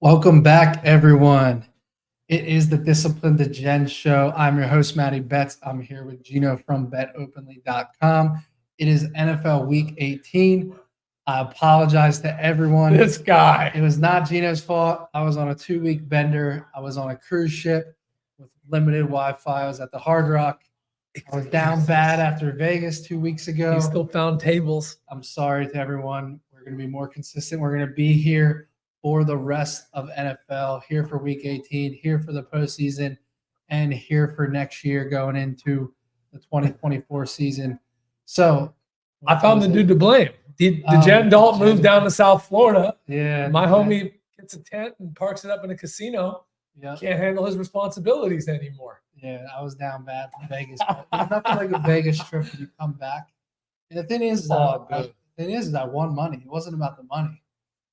Welcome back, everyone. It is the Discipline to Gen show. I'm your host, Matty Betts. I'm here with Gino from betopenly.com. It is NFL Week 18. I apologize to everyone. This guy. It was not Gino's fault. I was on a 2-week bender. I was on a cruise ship with limited Wi-Fi. I was at the Hard Rock. I was down bad after Vegas 2 weeks ago. He still found tables. I'm sorry to everyone. We're going to be more consistent. We're going to be here for the rest of NFL, here for Week 18, here for the postseason, and here for next year going into the 2024 season. So I found the dude to blame. The Jen Dalton moved down to South Florida. Yeah. My homie gets a tent and parks it up in a casino. Yeah. Can't handle his responsibilities anymore. Yeah, I was down bad from Vegas. But there's nothing like a Vegas trip when you come back. And the thing is, I won money. It wasn't about the money.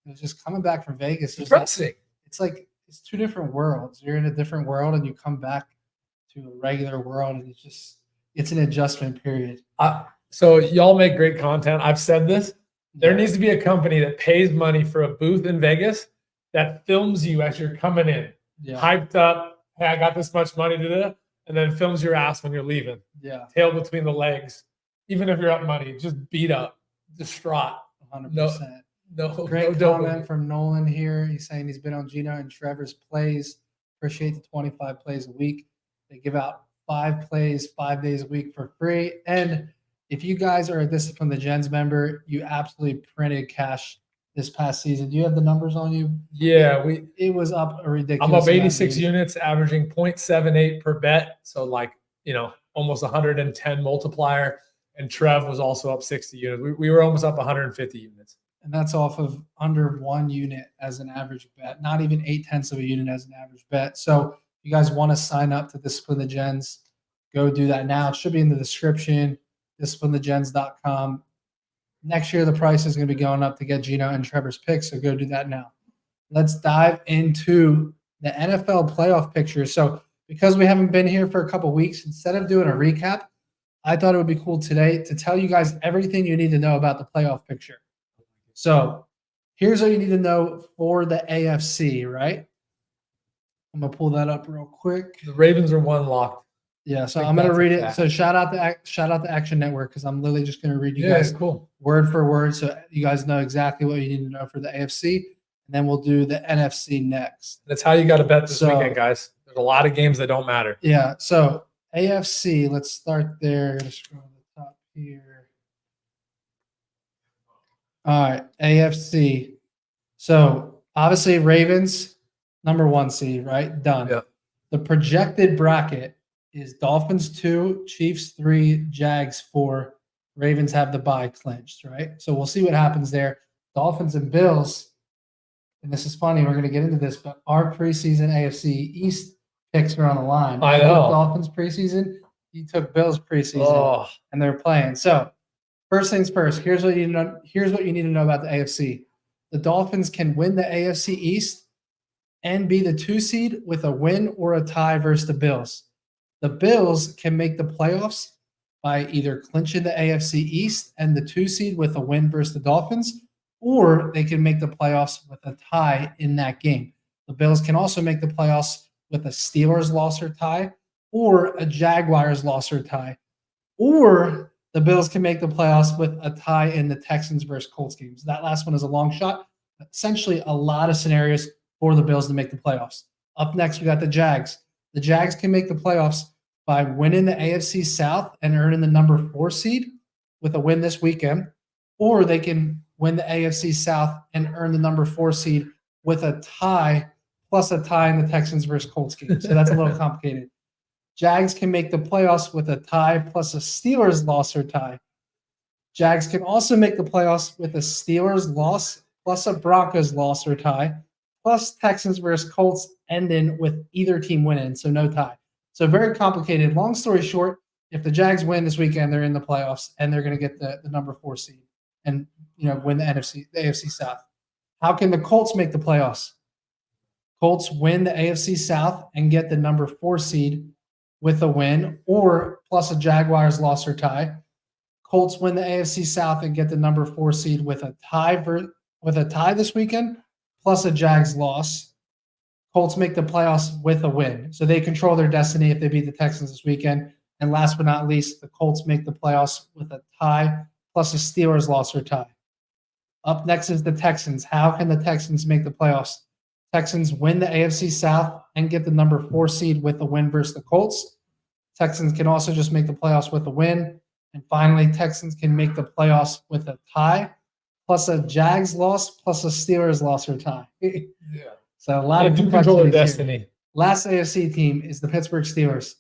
It was just coming back from Vegas. Depressing. It's two different worlds. You're in a different world and you come back to a regular world, and it's an adjustment period. So y'all make great content. I've said this. There needs to be a company that pays money for a booth in Vegas that films you as you're coming in, hyped up. Hey, I got this much money to do, and then films your ass when you're leaving. Yeah, tail between the legs. Even if you're up money, just beat up, distraught. 100%. No, great comment from Nolan here. He's saying he's been on Gino and Trevor's plays. Appreciate the 25 plays a week. They give out 5 plays 5 days a week for free. And if you guys are a Discipline the Gens member, you absolutely printed cash this past season. Do you have the numbers on you? Yeah, it was up a ridiculous. I'm up 86 units, averaging 0.78 per bet. So almost 110 multiplier. And Trev was also up 60 units. We were almost up 150 units. And that's off of under 1 unit as an average bet, not even 0.8 of a unit as an average bet. So if you guys want to sign up to Discipline the Gens, go do that now. It should be in the description, disciplinethegens.com. Next year, the price is going to be going up to get Gino and Trevor's picks, so go do that now. Let's dive into the NFL playoff picture. So because we haven't been here for a couple weeks, instead of doing a recap, I thought it would be cool today to tell you guys everything you need to know about the playoff picture. So here's what you need to know for the AFC, right? I'm going to pull that up real quick. The Ravens are one locked. Yeah, so I'm going to read it. So shout out to Action Network, because I'm literally just going to read you guys word for word so you guys know exactly what you need to know for the AFC. And then we'll do the NFC next. That's how you got to bet this weekend, guys. There's a lot of games that don't matter. Yeah, so AFC, let's start there. I'm going to scroll to the top here. All right, AFC. So obviously Ravens, number 1 seed, right? Done. Yep. The projected bracket is Dolphins 2, Chiefs 3, Jags 4. Ravens have the bye clinched, right? So we'll see what happens there. Dolphins and Bills, and this is funny, we're going to get into this, but our preseason AFC East picks are on the line. I know. Dolphins preseason, you took Bills preseason, and they're playing. So first things first, here's what you need to know about the AFC. The Dolphins can win the AFC East and be the 2 seed with a win or a tie versus the Bills. The Bills can make the playoffs by either clinching the AFC East and the 2 seed with a win versus the Dolphins, or they can make the playoffs with a tie in that game. The Bills can also make the playoffs with a Steelers loss or tie, or a Jaguars loss or tie, or the Bills can make the playoffs with a tie in the Texans versus Colts games. That last one is a long shot. Essentially, a lot of scenarios for the Bills to make the playoffs. Up next, we got the Jags. The Jags can make the playoffs by winning the AFC South and earning the number 4 seed with a win this weekend, or they can win the AFC South and earn the number 4 seed with a tie plus a tie in the Texans versus Colts game. So that's a little complicated. Jags can make the playoffs with a tie plus a Steelers loss or tie. Jags can also make the playoffs with a Steelers loss plus a Broncos loss or tie, plus Texans versus Colts ending with either team winning, so no tie. So very complicated. Long story short, if the Jags win this weekend, they're in the playoffs and they're going to get the number 4 seed and win the AFC South. How can the Colts make the playoffs? Colts win the AFC South and get the number 4 seed with a win or plus a Jaguars loss or tie. Colts win the AFC South and get the number 4 seed with a tie this weekend, plus a Jags loss, Colts make the playoffs with a win. So they control their destiny if they beat the Texans this weekend. And last but not least, the Colts make the playoffs with a tie plus a Steelers loss or tie. Up next is the Texans. How can the Texans make the playoffs? Texans win the AFC South and get the number 4 seed with a win versus the Colts. Texans can also just make the playoffs with a win. And finally, Texans can make the playoffs with a tie plus a Jags loss plus a Steelers loss or tie. Yeah. So a lot of control their complexities here. destiny. Last AFC team is the Pittsburgh Steelers.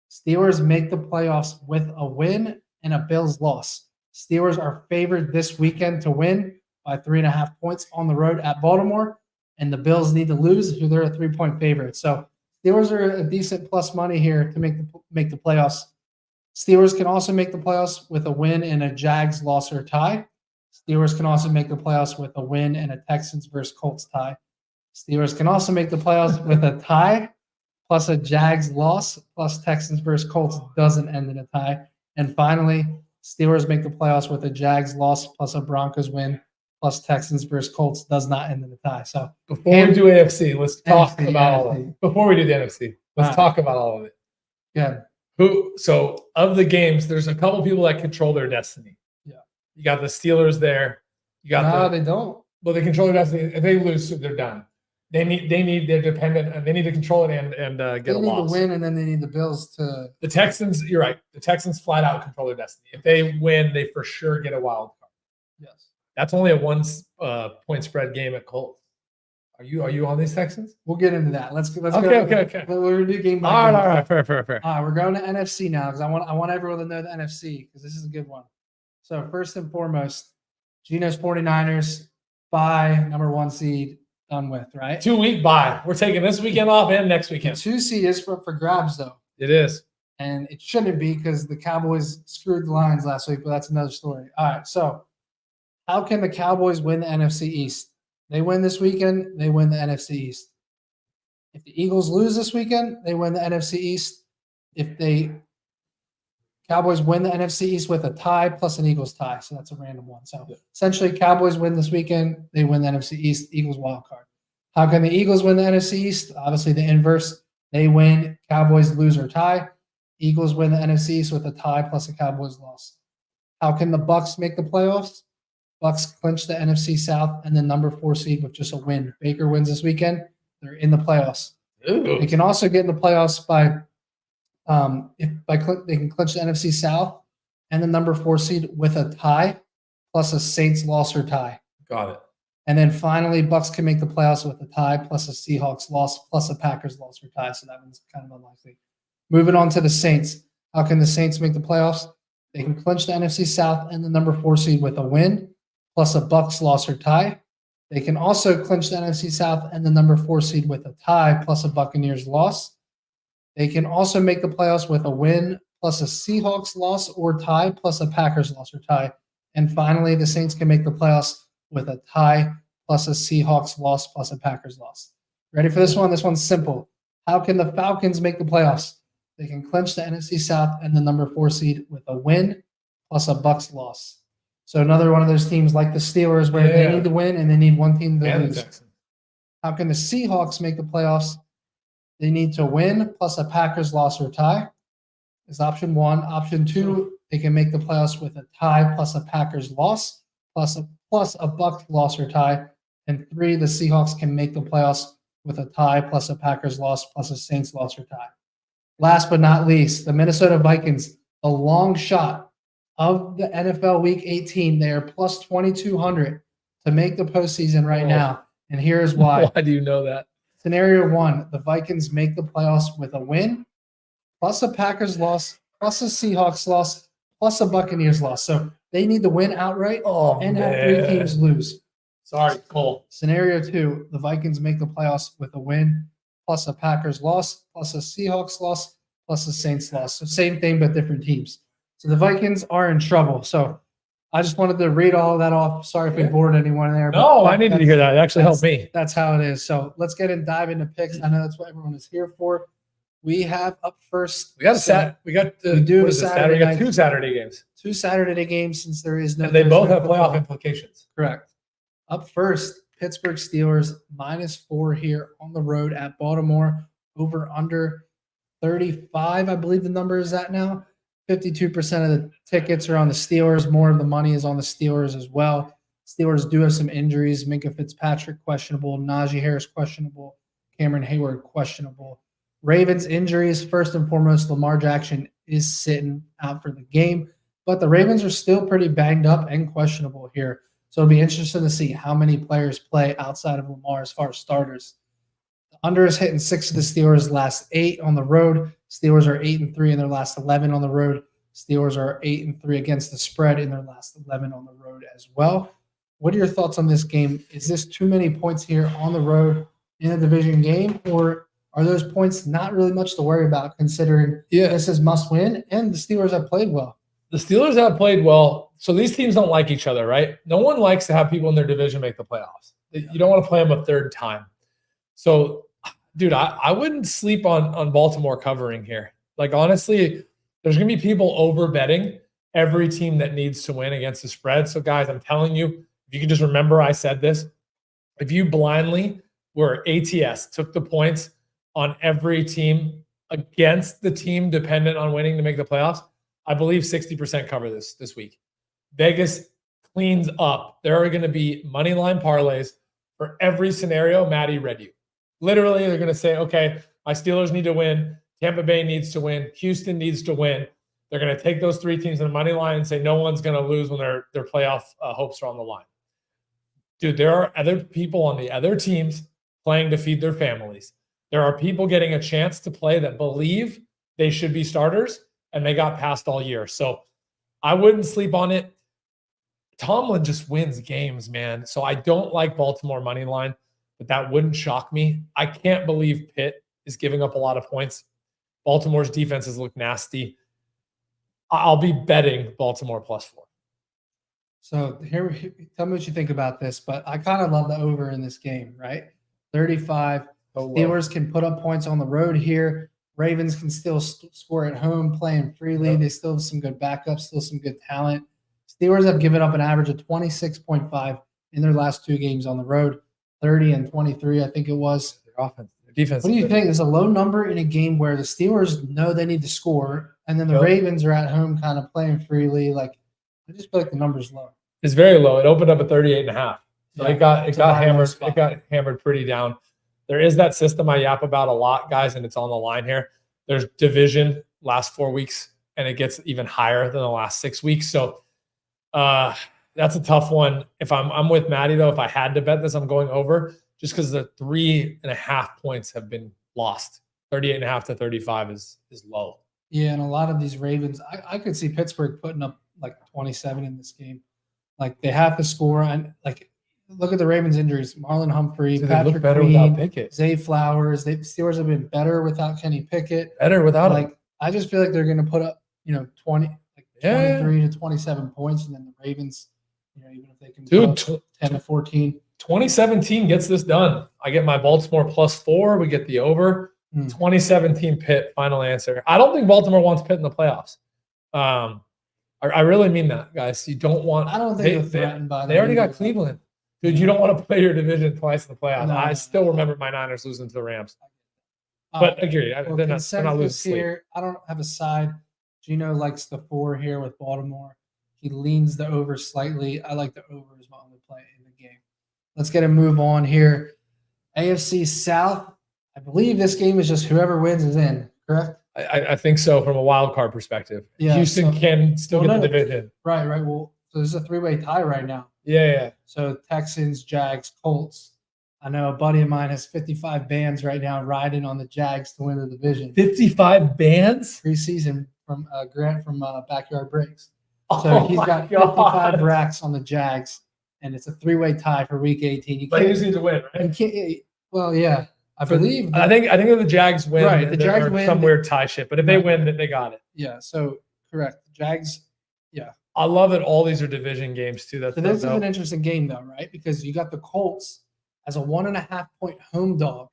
Steelers make the playoffs with a win and a Bills loss. Steelers are favored this weekend to win by 3.5 points on the road at Baltimore, and the Bills need to lose, who they're a 3-point favorite. So Steelers are a decent plus money here to make the playoffs. Steelers can also make the playoffs with a win and a Jags loss or tie. Steelers can also make the playoffs with a win and a Texans versus Colts tie. Steelers can also make the playoffs with a tie plus a Jags loss plus Texans versus Colts doesn't end in a tie. And finally, Steelers make the playoffs with a Jags loss plus a Broncos win plus Texans versus Colts does not end in a tie. So before we do AFC, let's talk NFC, about all of it. Before we do the NFC, let's talk about all of it. Yeah. So of the games, there's a couple people that control their destiny. Yeah. You got the Steelers there. You got they don't. Well, they control their destiny. If they lose, they're done. They're dependent, and they need to control it and get a loss. They need to win, and then they need the Bills to. The Texans, you're right. The Texans flat out control their destiny. If they win, they for sure get a wild card. Yes. That's only a 1 point spread game at Colts. Are you on these Texans? We'll get into that. Let's go. Okay. We're gonna do game by All game. right. Fair. All right, we're going to NFC now because I want everyone to know the NFC because this is a good one. So first and foremost, Gino's 49ers by number 1 seed done with, right? 2-week bye. We're taking this weekend off and next weekend. The 2 seed is for grabs though. It is. And it shouldn't be because the Cowboys screwed the Lions last week, but that's another story. All right, so how can the Cowboys win the NFC East? They win this weekend, they win the NFC East. If the Eagles lose this weekend, they win the NFC East. If the Cowboys win the NFC East with a tie plus an Eagles tie, so that's a random one. So essentially, Cowboys win this weekend, they win the NFC East, Eagles wild card. How can the Eagles win the NFC East? Obviously, the inverse. They win, Cowboys lose or tie. Eagles win the NFC East with a tie plus a Cowboys loss. How can the Bucs make the playoffs? Bucs clinch the NFC South and the number 4 seed with just a win. Baker wins this weekend. They're in the playoffs. Ooh. They can also get in the playoffs by they can clinch the NFC South and the number 4 seed with a tie plus a Saints loss or tie. Got it. And then finally, Bucs can make the playoffs with a tie plus a Seahawks loss plus a Packers loss or tie. So that one's kind of unlikely. Moving on to the Saints. How can the Saints make the playoffs? They can clinch the NFC South and the number 4 seed with a win plus a Bucs loss or tie. They can also clinch the NFC South and the number 4 seed with a tie plus a Buccaneers loss. They can also make the playoffs with a win plus a Seahawks loss or tie plus a Packers loss or tie. And finally, the Saints can make the playoffs with a tie plus a Seahawks loss plus a Packers loss. Ready for this one? This one's simple. How can the Falcons make the playoffs? They can clinch the NFC South and the number 4 seed with a win plus a Bucs loss. So another one of those teams like the Steelers where they need to win and they need one team to lose. How can the Seahawks make the playoffs? They need to win plus a Packers loss or tie is option 1. Option 2, they can make the playoffs with a tie plus a Packers loss plus a Bucs loss or tie. And 3, the Seahawks can make the playoffs with a tie plus a Packers loss plus a Saints loss or tie. Last but not least, the Minnesota Vikings, a long shot of the NFL Week 18. They are plus 2,200 to make the postseason right now. And here's why. Why do you know that? Scenario 1, the Vikings make the playoffs with a win, plus a Packers loss, plus a Seahawks loss, plus a Buccaneers loss. So they need to win outright and have 3 teams lose. Sorry, Cole. Scenario 2, the Vikings make the playoffs with a win, plus a Packers loss, plus a Seahawks loss, plus a Saints loss. So same thing, but different teams. So the Vikings are in trouble. So I just wanted to read all of that off. Sorry if we bored anyone there. No, I needed to hear that. It actually helped me. That's how it is. So let's get and dive into picks. I know that's what everyone is here for. We have up first. We got Saturday. We got Saturday 2 Saturday games. 2 Saturday games since there is no. And they both have playoff implications. Correct. Up first, Pittsburgh Steelers -4 here on the road at Baltimore. Over under 35, I believe the number is at now. 52% of the tickets are on the Steelers. More of the money is on the Steelers as well. Steelers do have some injuries. Minka Fitzpatrick questionable. Najee Harris questionable. Cameron Hayward questionable. Ravens injuries, first and foremost, Lamar Jackson is sitting out for the game. But the Ravens are still pretty banged up and questionable here. So it'll be interesting to see how many players play outside of Lamar as far as starters. The under is hitting 6 of the Steelers' last 8 on the road. Steelers are 8-3 in their last 11 on the road. Steelers are 8-3 against the spread in their last 11 on the road as well. What are your thoughts on this game? Is this too many points here on the road in a division game, or are those points not really much to worry about considering this is must win and the Steelers have played well? The Steelers have played well. So these teams don't like each other, right? No one likes to have people in their division make the playoffs. You don't want to play them a third time. So, dude, I wouldn't sleep on Baltimore covering here. Like, honestly, there's going to be people over betting every team that needs to win against the spread. So, guys, I'm telling you, if you can just remember I said this, if you blindly were ATS, took the points on every team against the team dependent on winning to make the playoffs, I believe 60% cover this week. Vegas cleans up. There are going to be money line parlays for every scenario Matty read you. Literally, they're going to say, okay, my Steelers need to win. Tampa Bay needs to win. Houston needs to win. They're going to take those 3 teams in the money line and say no one's going to lose when their playoff hopes are on the line. Dude, there are other people on the other teams playing to feed their families. There are people getting a chance to play that believe they should be starters, and they got passed all year. So I wouldn't sleep on it. Tomlin just wins games, man. So I don't like Baltimore money line, but that wouldn't shock me. I can't believe Pitt is giving up a lot of points. Baltimore's defenses look nasty. I'll be betting Baltimore +4. So here, tell me what you think about this, but I kind of love the over in this game, right? 35. Steelers can put up points on the road here. Ravens can still score at home, playing freely. Yep. They still have some good backups, still some good talent. Steelers have given up an average of 26.5 in their last 2 games on the road, 30 and 23, I think it was. Their offense, their defense. What do you think? There's a low number in a game where the Steelers know they need to score, and then the Ravens are at home kind of playing freely. Like, I just feel like the number's low. It's very low. It opened up at 38.5. So it got hammered. It got hammered pretty down. There is that system I yap about a lot, guys, and it's on the line here. There's division last 4 weeks, and it gets even higher than the last 6 weeks. So that's a tough one. If I'm with Matty, though, if I had to bet this, I'm going over just because the 3.5 points have been lost. 38.5 to 35 is low. Yeah, and a lot of these Ravens, I could see Pittsburgh putting up like 27 in this game. Like, they have to score. And, like, look at the Ravens' injuries. Marlon Humphrey, Patrick look better Queen, without Pickett. Zay Flowers. The Steelers have been better without Kenny Pickett. Better without him. I just feel like they're going to put up, 23 to 27 points, and then the Ravens, even if they can put up 10 to 14. 2017 gets this done. I get my Baltimore +4. We get the over. 2017 Pitt, final answer. I don't think Baltimore wants Pitt in the playoffs. I really mean that, guys. You don't want. I don't think they're threatened by. They already got Cleveland, dude. You don't want to play your division twice in the playoffs. No, I still remember my Niners losing to the Rams. But agree, they're not losing here. I don't have a side. Gino likes the 4 here with Baltimore. He leans the over slightly. I like the over as my only play in the game. Let's get a move on here. AFC South. I believe this game is just whoever wins is in. Correct. I think so from a wild card perspective. Yeah, Houston can still get the division. Right. Well, so there's a 3-way tie right now. Yeah. So Texans, Jags, Colts. I know a buddy of mine has 55 bands right now riding on the Jags to win the division. 55 bands? Preseason from Grant from Backyard Breaks. So he's got 55 racks on the Jags, and it's a 3-way tie for Week 18. But he just needs to win, right? Well, yeah. I believe. I think if the Jags win, right? The Jags win some weird tie shit, but if they win, they got it. Yeah. So correct. Jags. Yeah. I love it. All these are division games too. This is an interesting game though, right? Because you got the Colts as a 1.5-point home dog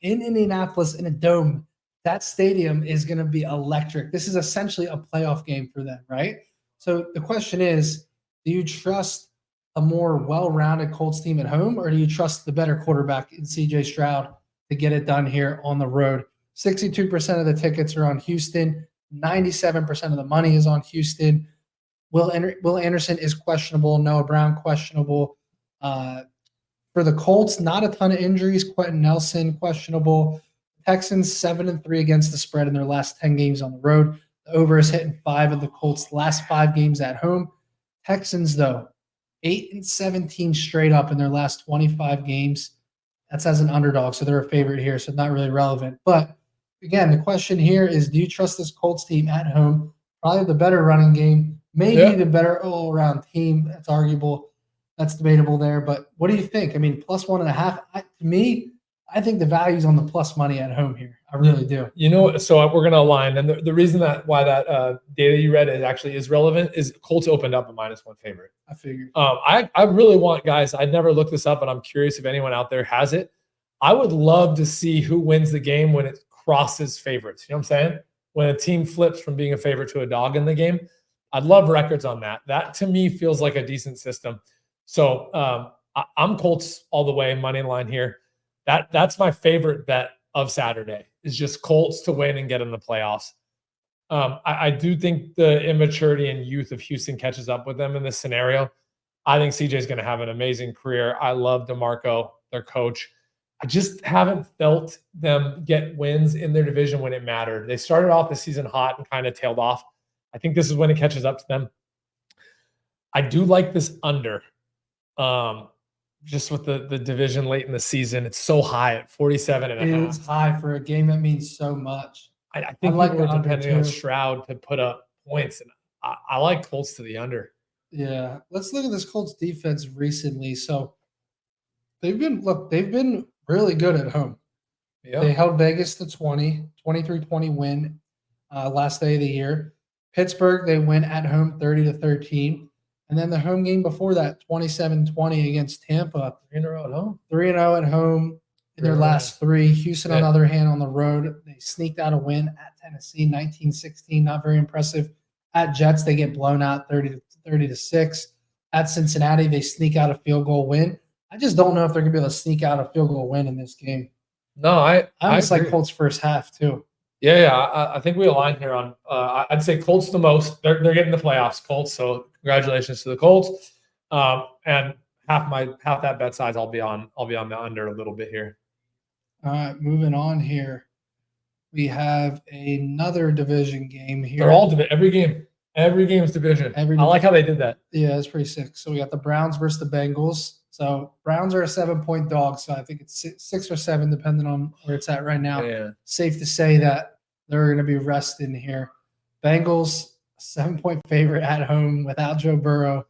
in Indianapolis in a dome. That stadium is going to be electric. This is essentially a playoff game for them, right? So the question is, do you trust a more well-rounded Colts team at home, or do you trust the better quarterback in C.J. Stroud to get it done here on the road? 62% of the tickets are on Houston. 97% of the money is on Houston. Will Anderson is questionable. Noah Brown questionable. For the Colts, not a ton of injuries. Quentin Nelson questionable. Texans 7-3 against the spread in their last 10 games on the road. The over is hitting 5 of the Colts' last 5 games at home. Texans, though, 8-17 straight up in their last 25 games. That's as an underdog, so they're a favorite here, so not really relevant. But again, the question here is, do you trust this Colts team at home? Probably the better running game, maybe the better all-around team. That's arguable. That's debatable there. But what do you think? I mean, plus 1.5. To me, I think the value's on the plus money at home here. I really do. So we're going to align. And the reason why that data you read is relevant is Colts opened up a -1 favorite. I figured. I really want, guys, I never looked this up, but I'm curious if anyone out there has it. I would love to see who wins the game when it crosses favorites. You know what I'm saying? When a team flips from being a favorite to a dog in the game. I'd love records on that. That, to me, feels like a decent system. So I'm Colts all the way, money line here. That's my favorite bet of Saturday, is just Colts to win and get in the playoffs. I do think the immaturity and youth of Houston catches up with them in this scenario. I think CJ is going to have an amazing career. I love DeMarco, their coach. I just haven't felt them get wins in their division when it mattered. They started off the season hot and kind of tailed off. I think this is when it catches up to them. I do like this under. Just with the division late in the season, it's so high at 47.5. It is high for a game that means so much. I think like we're the under depending on too. Stroud to put up points, and I like Colts to the under. Yeah, let's look at this Colts defense recently. So they've been really good at home. Yeah, They held Vegas to 23-20 win last day of the year. Pittsburgh, they win at home 30-13. And then the home game before that, 27-20 against Tampa. 3 in a row at home. 3-0 at home in their last 3. Houston, on the other hand, on the road, they sneaked out a win at Tennessee, 19-16. Not very impressive. At Jets, they get blown out 30-6. At Cincinnati, they sneak out a field goal win. I just don't know if they're going to be able to sneak out a field goal win in this game. No, I just like Colts first half too. Yeah. I think we align here on. I'd say Colts the most. They're getting the playoffs, Colts. So congratulations to the Colts. And half that bet size, I'll be on the under a little bit here. All right, moving on here. We have another division game here. They're all every game. Every game is division. I like how they did that. Yeah, it's pretty sick. So we got the Browns versus the Bengals. So Browns are a 7-point dog. So I think it's 6 or 7, depending on where it's at right now. Yeah. Safe to say that they're going to be resting here. Bengals, 7-point favorite at home without Joe Burrow.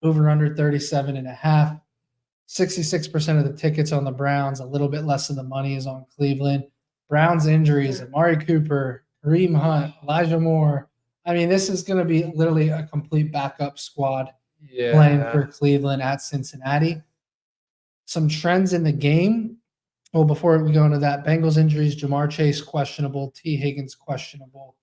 Over under 37.5. 66% of the tickets on the Browns. A little bit less of the money is on Cleveland. Browns injuries: Amari Cooper, Kareem Hunt, Elijah Moore. I mean, this is going to be literally a complete backup squad playing for Cleveland at Cincinnati. Some trends in the game. Well, before we go into that, Bengals injuries: Jamar Chase questionable, T. Higgins questionable.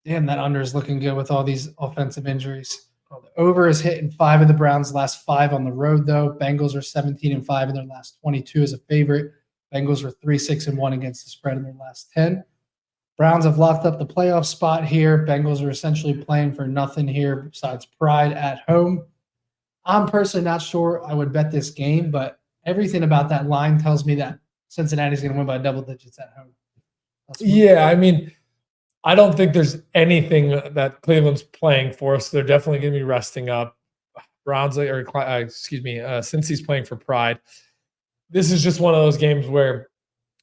Damn, that under is looking good with all these offensive injuries. The over is hitting 5 of the Browns' last 5 on the road, though. Bengals are 17-5 in their last 22 as a favorite. Bengals are 3-6-1 against the spread in their last 10. Browns have locked up the playoff spot here. Bengals are essentially playing for nothing here besides pride at home. I'm personally not sure I would bet this game, but everything about that line tells me that Cincinnati's going to win by double digits at home. Yeah, I mean, I don't think there's anything that Cleveland's playing for, so they're definitely going to be resting up. Since he's playing for pride. This is just one of those games where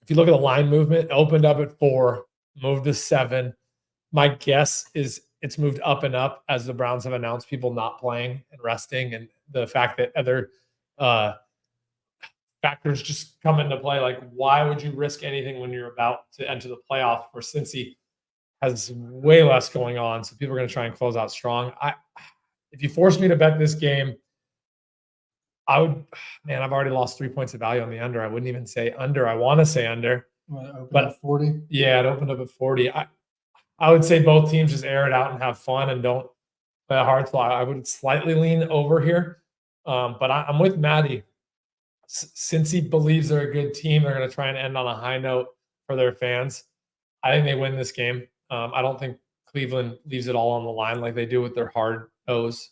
if you look at the line movement, it opened up at 4, moved to 7. My guess is it's moved up and up as the Browns have announced people not playing and resting, and the fact that other factors just come into play. Like, why would you risk anything when you're about to enter the playoff where Cincy has way less going on? So people are going to try and close out strong. If you force me to bet this game, I would, I've already lost 3 points of value on the under. I wouldn't even say under. I want to say under. But at 40? Yeah, it opened up at 40. I would say both teams just air it out and have fun and don't play a hard slot. I would slightly lean over here. But I'm with Matty. Since he believes they're a good team, they're going to try and end on a high note for their fans. I think they win this game. I don't think Cleveland leaves it all on the line like they do with their hard-nosed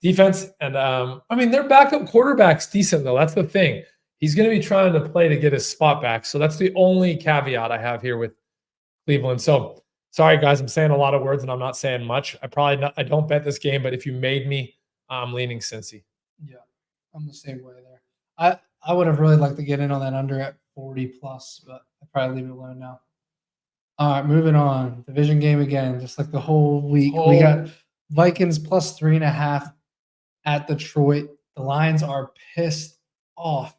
defense. And, their backup quarterback's decent, though. That's the thing. He's going to be trying to play to get his spot back. So that's the only caveat I have here with Cleveland. So, sorry, guys. I'm saying a lot of words, and I'm not saying much. I don't bet this game, but if you made me, I'm leaning Cincy. Yeah, I'm the same way there. I would have really liked to get in on that under at 40+, but I'd probably leave it alone now. All right, moving on. Division game again, just like the whole week. We got Vikings +3.5 at Detroit. The Lions are pissed off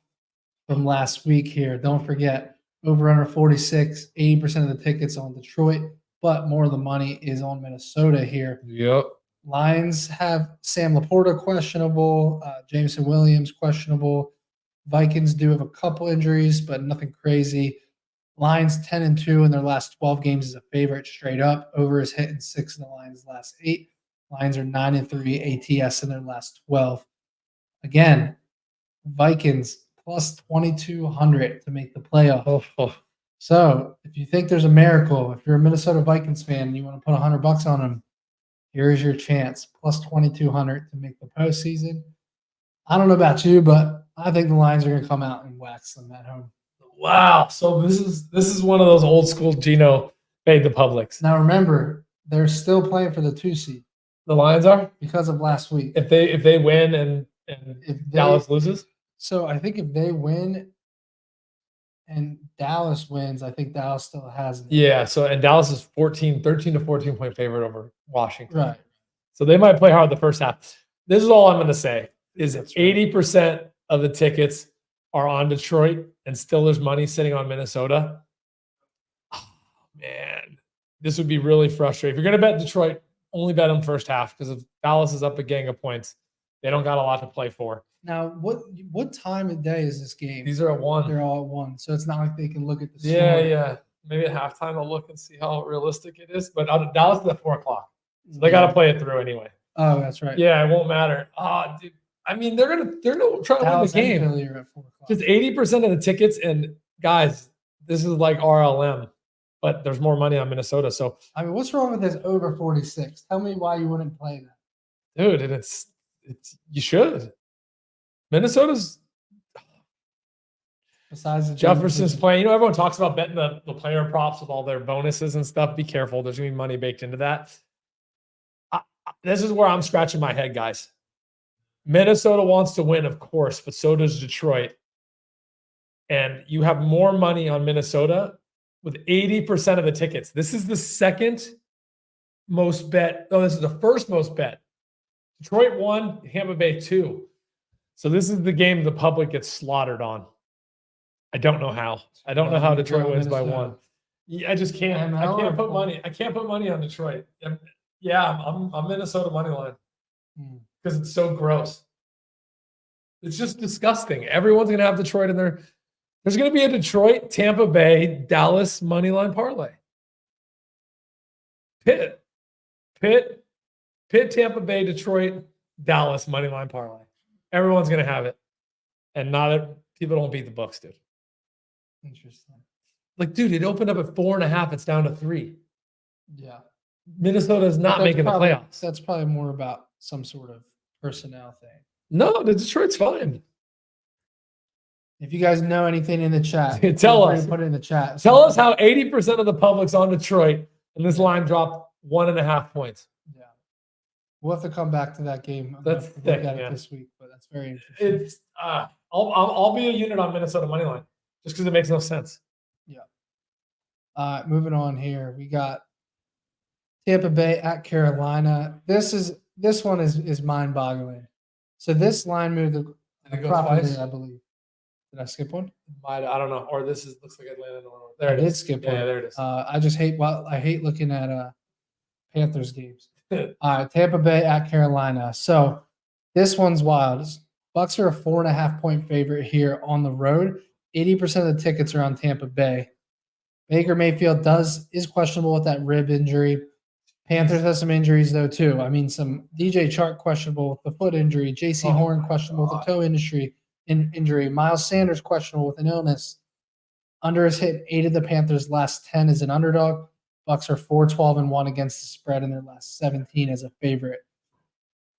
from last week here. Don't forget, over under 46, 80% of the tickets on Detroit, but more of the money is on Minnesota here. Yep. Lions have Sam Laporta questionable, Jameson Williams questionable. Vikings do have a couple injuries, but nothing crazy. Lions 10-2 in their last 12 games is a favorite straight up. Over is hitting 6 in the Lions' last 8. Lions are 9-3 ATS in their last 12. Again, Vikings +2,200 to make the playoff. So if you think there's a miracle, if you're a Minnesota Vikings fan and you want to put $100 on them, here's your chance. +2,200 to make the postseason. I don't know about you, but I think the Lions are going to come out and wax them at home. Wow. So this is one of those old school Gino fade the publics. Now remember, they're still playing for the 2 seed. The Lions are? Because of last week. If they win and if Dallas loses? So I think if they win and Dallas wins, I think Dallas still has it. Yeah, and Dallas is 13 to 14 point favorite over Washington. Right. So they might play hard the first half. This is all I'm going to say is 80% of the tickets are on Detroit and still there's money sitting on Minnesota. Oh, man, this would be really frustrating. If you're going to bet Detroit, only bet them first half because if Dallas is up a gang of points, they don't got a lot to play for. Now, what time of day is this game? These are at 1. They're all at 1, so it's not like they can look at the score. Yeah. Maybe at halftime I'll look and see how realistic it is. But Dallas is at 4 o'clock, so they got to play it through anyway. Oh, that's right. Yeah, it won't matter. Dude. They're gonna try to win the game. At 4 o'clock. Just 80% of the tickets, and guys, this is like RLM, but there's more money on Minnesota. So what's wrong with this over 46? Tell me why you wouldn't play that, dude. And it's you should. Minnesota's besides the Jefferson's playing. Everyone talks about betting the player props with all their bonuses and stuff. Be careful. There's gonna be money baked into that. This is where I'm scratching my head, guys. Minnesota wants to win, of course, but so does Detroit. And you have more money on Minnesota with 80% of the tickets. This is the second most bet. No, this is the first most bet. Detroit 1, Tampa Bay 2. So this is the game the public gets slaughtered on. I don't know how. I don't know how Detroit wins by 1. Yeah, I just can't. I can't put money. I can't put money on Detroit. Yeah, I'm Minnesota money line. Because it's so gross. It's just disgusting. Everyone's going to have Detroit in there. There's going to be a Detroit, Tampa Bay, Dallas money line parlay. Pitt, Tampa Bay, Detroit, Dallas money line parlay. Everyone's going to have it. And people don't beat the books, dude. Interesting. Like, dude, it opened up at 4.5. It's down to 3. Yeah. Minnesota is not making the playoffs. That's probably more about some sort of personnel thing. No, the Detroit's fine. If you guys know anything in the chat, tell us. Put it in the chat. Tell us how 80% of the public's on Detroit and this line dropped 1.5 points. Yeah. We'll have to come back to that game. That's thick, it this week, but that's very interesting. It's I'll be a unit on Minnesota money line just because it makes no sense. Yeah. Moving on here, we got Tampa Bay at Carolina. This one is mind-boggling. So this line moved properly, I believe. Did I skip one? I don't know. Or looks like Atlanta. There it is. I did skip one. Yeah, there it is. I hate looking at Panthers games. Tampa Bay at Carolina. So this one's wild. Bucks are a 4.5 point favorite here on the road. 80% of the tickets are on Tampa Bay. Baker Mayfield is questionable with that rib injury. Panthers has some injuries though too. I mean, some DJ Chark questionable with the foot injury, J.C. Horn questionable with a toe injury, Miles Sanders questionable with an illness. Under has hit 8 of the Panthers' last 10 as an underdog. Bucks are 4-12-1 against the spread in their last 17 as a favorite.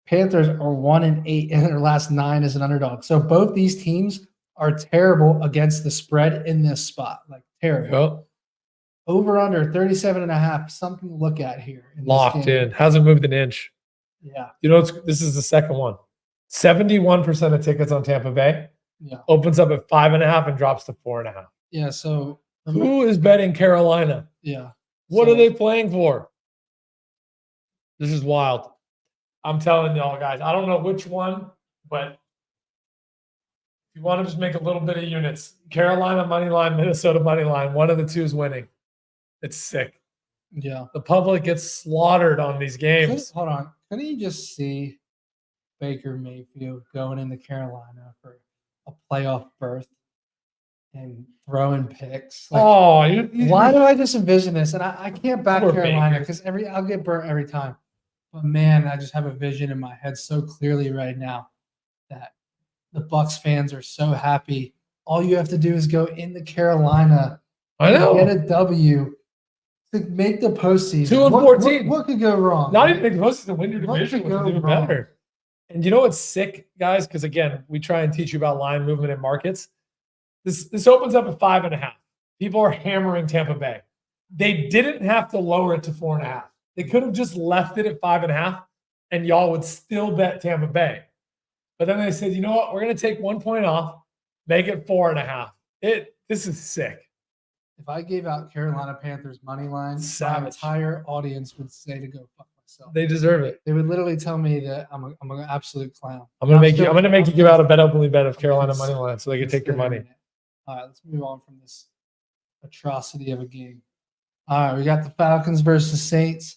Panthers are 1-8 in their last 9 as an underdog. So both these teams are terrible against the spread in this spot, like terrible. Yep. Over under 37.5, something to look at here. Locked in. Hasn't moved an inch. Yeah. You know, this is the second one. 71% of tickets on Tampa Bay. Yeah. Opens up at 5.5 and drops to 4.5. Yeah. So who is betting Carolina? Yeah. What are they playing for? This is wild. I'm telling y'all, guys. I don't know which one, but if you want to just make a little bit of units, Carolina money line, Minnesota money line, one of the two is winning. It's sick. Yeah. The public gets slaughtered on these games. Hold on. Couldn't you just see Baker Mayfield going into Carolina for a playoff berth and throwing picks? Like, why do I just envision this? And I can't back Carolina because I'll get burnt every time. But man, I just have a vision in my head so clearly right now that the Bucs fans are so happy. All you have to do is go into Carolina and get a W to make the postseason. 2-14. What could go wrong? Not even make the postseason, win your division, which is even better. And you know what's sick, guys? Because again, we try and teach you about line movement in markets. This opens up at 5.5. People are hammering Tampa Bay. They didn't have to lower it to 4.5. They could have just left it at 5.5, and y'all would still bet Tampa Bay. But then they said, you know what? We're going to take 1 point off, make it 4.5. This is sick. If I gave out Carolina Panthers money line, my entire audience would say to go fuck myself. They deserve it. They would literally tell me that I'm an absolute clown. I'm gonna make you give out a bet openly bet of Carolina money line so they can take your money. All right, let's move on from this atrocity of a game. All right, we got the Falcons versus Saints.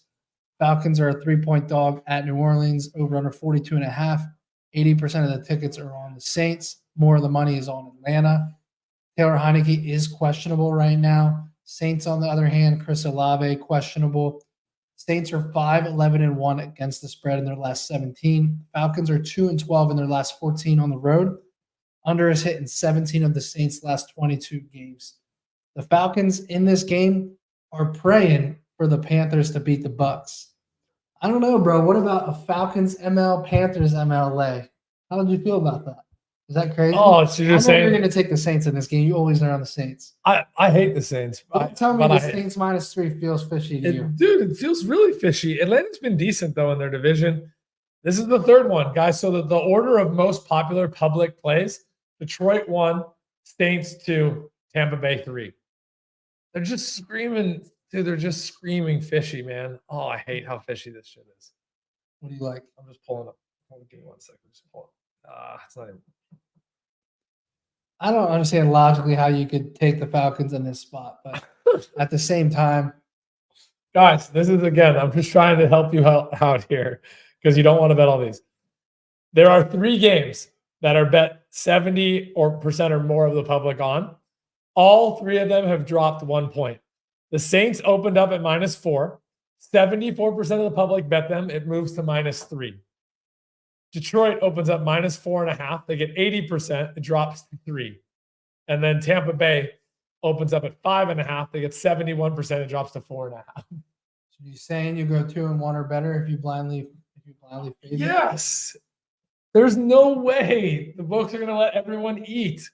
Falcons are a 3-point dog at New Orleans, over under 42.5. 80% of the tickets are on the Saints. More of the money is on Atlanta. Taylor Heineke is questionable right now. Saints, on the other hand, Chris Olave, questionable. Saints are 5-11-1 against the spread in their last 17. Falcons are 2-12 in their last 14 on the road. Under is hit in 17 of the Saints' last 22 games. The Falcons in this game are praying for the Panthers to beat the Bucs. I don't know, bro. What about a Falcons ML, Panthers MLA? How did you feel about that? Is that crazy? Oh, so you're saying you're going to take the Saints in this game. You always are on the Saints. I hate the Saints. Tell me the Saints -3 feels fishy to you. Dude, it feels really fishy. Atlanta's been decent, though, in their division. This is the third one, guys. So the order of most popular public plays, Detroit 1, Saints 2, Tampa Bay 3. They're just screaming. Dude, they're just screaming fishy, man. Oh, I hate how fishy this shit is. What do you like? I'm just pulling up. Give me 1 second. Just pull up. It's not even. I don't understand logically how you could take the Falcons in this spot, but at the same time. Guys, this is, again, I'm just trying to help you out here because you don't want to bet all these. There are 3 games that are bet 70% or more of the public on. All 3 of them have dropped 1 point. The Saints opened up at -4. 74% of the public bet them. It moves to -3. Detroit opens up -4.5. They get 80%. It drops to 3. And then Tampa Bay opens up at 5.5. They get 71%. It drops to 4.5. So you saying you go 2-1 or better if you blindly fade? Yes. There's no way the books are going to let everyone eat.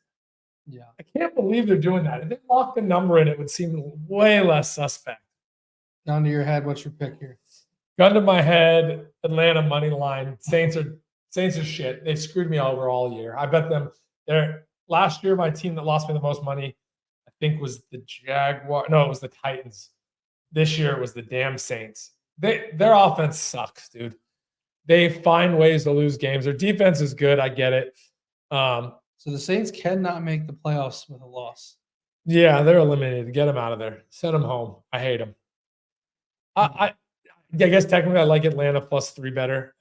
Yeah. I can't believe they're doing that. If they locked the number in, it would seem way less suspect. Gun to your head, what's your pick here? Gun to my head, Atlanta money line. Saints are shit. They've screwed me over all year. I bet them. Last year, my team that lost me the most money, I think, was the Jaguars. No, it was the Titans. This year, it was the damn Saints. Their offense sucks, dude. They find ways to lose games. Their defense is good. I get it. So the Saints cannot make the playoffs with a loss. Yeah, they're eliminated. Get them out of there. Send them home. I hate them. I guess technically I like Atlanta +3 better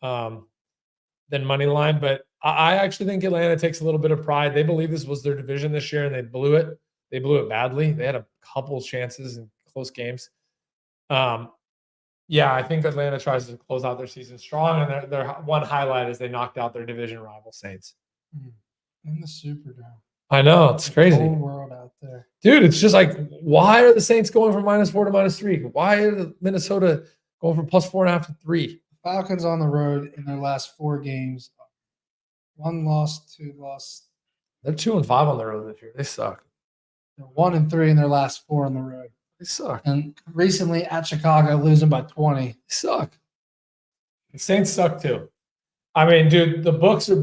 than money line, but I actually think Atlanta takes a little bit of pride. They believe this was their division this year, and they blew it. They blew it badly. They had a couple chances in close games. Yeah, I think Atlanta tries to close out their season strong, and their one highlight is they knocked out their division rival Saints. In the Superdome. I know, it's crazy. Whole world out there. Dude, it's just like, why are the Saints going from -4 to -3? Why are the Minnesota going from +4.5 to 3? Falcons on the road in their last 4 games. 1 loss, 2 loss. They're 2-5 on the road this year. They suck. They're 1-3 in their last 4 on the road. They suck. And recently at Chicago, losing by 20. They suck. The Saints suck too. I mean, dude, the books are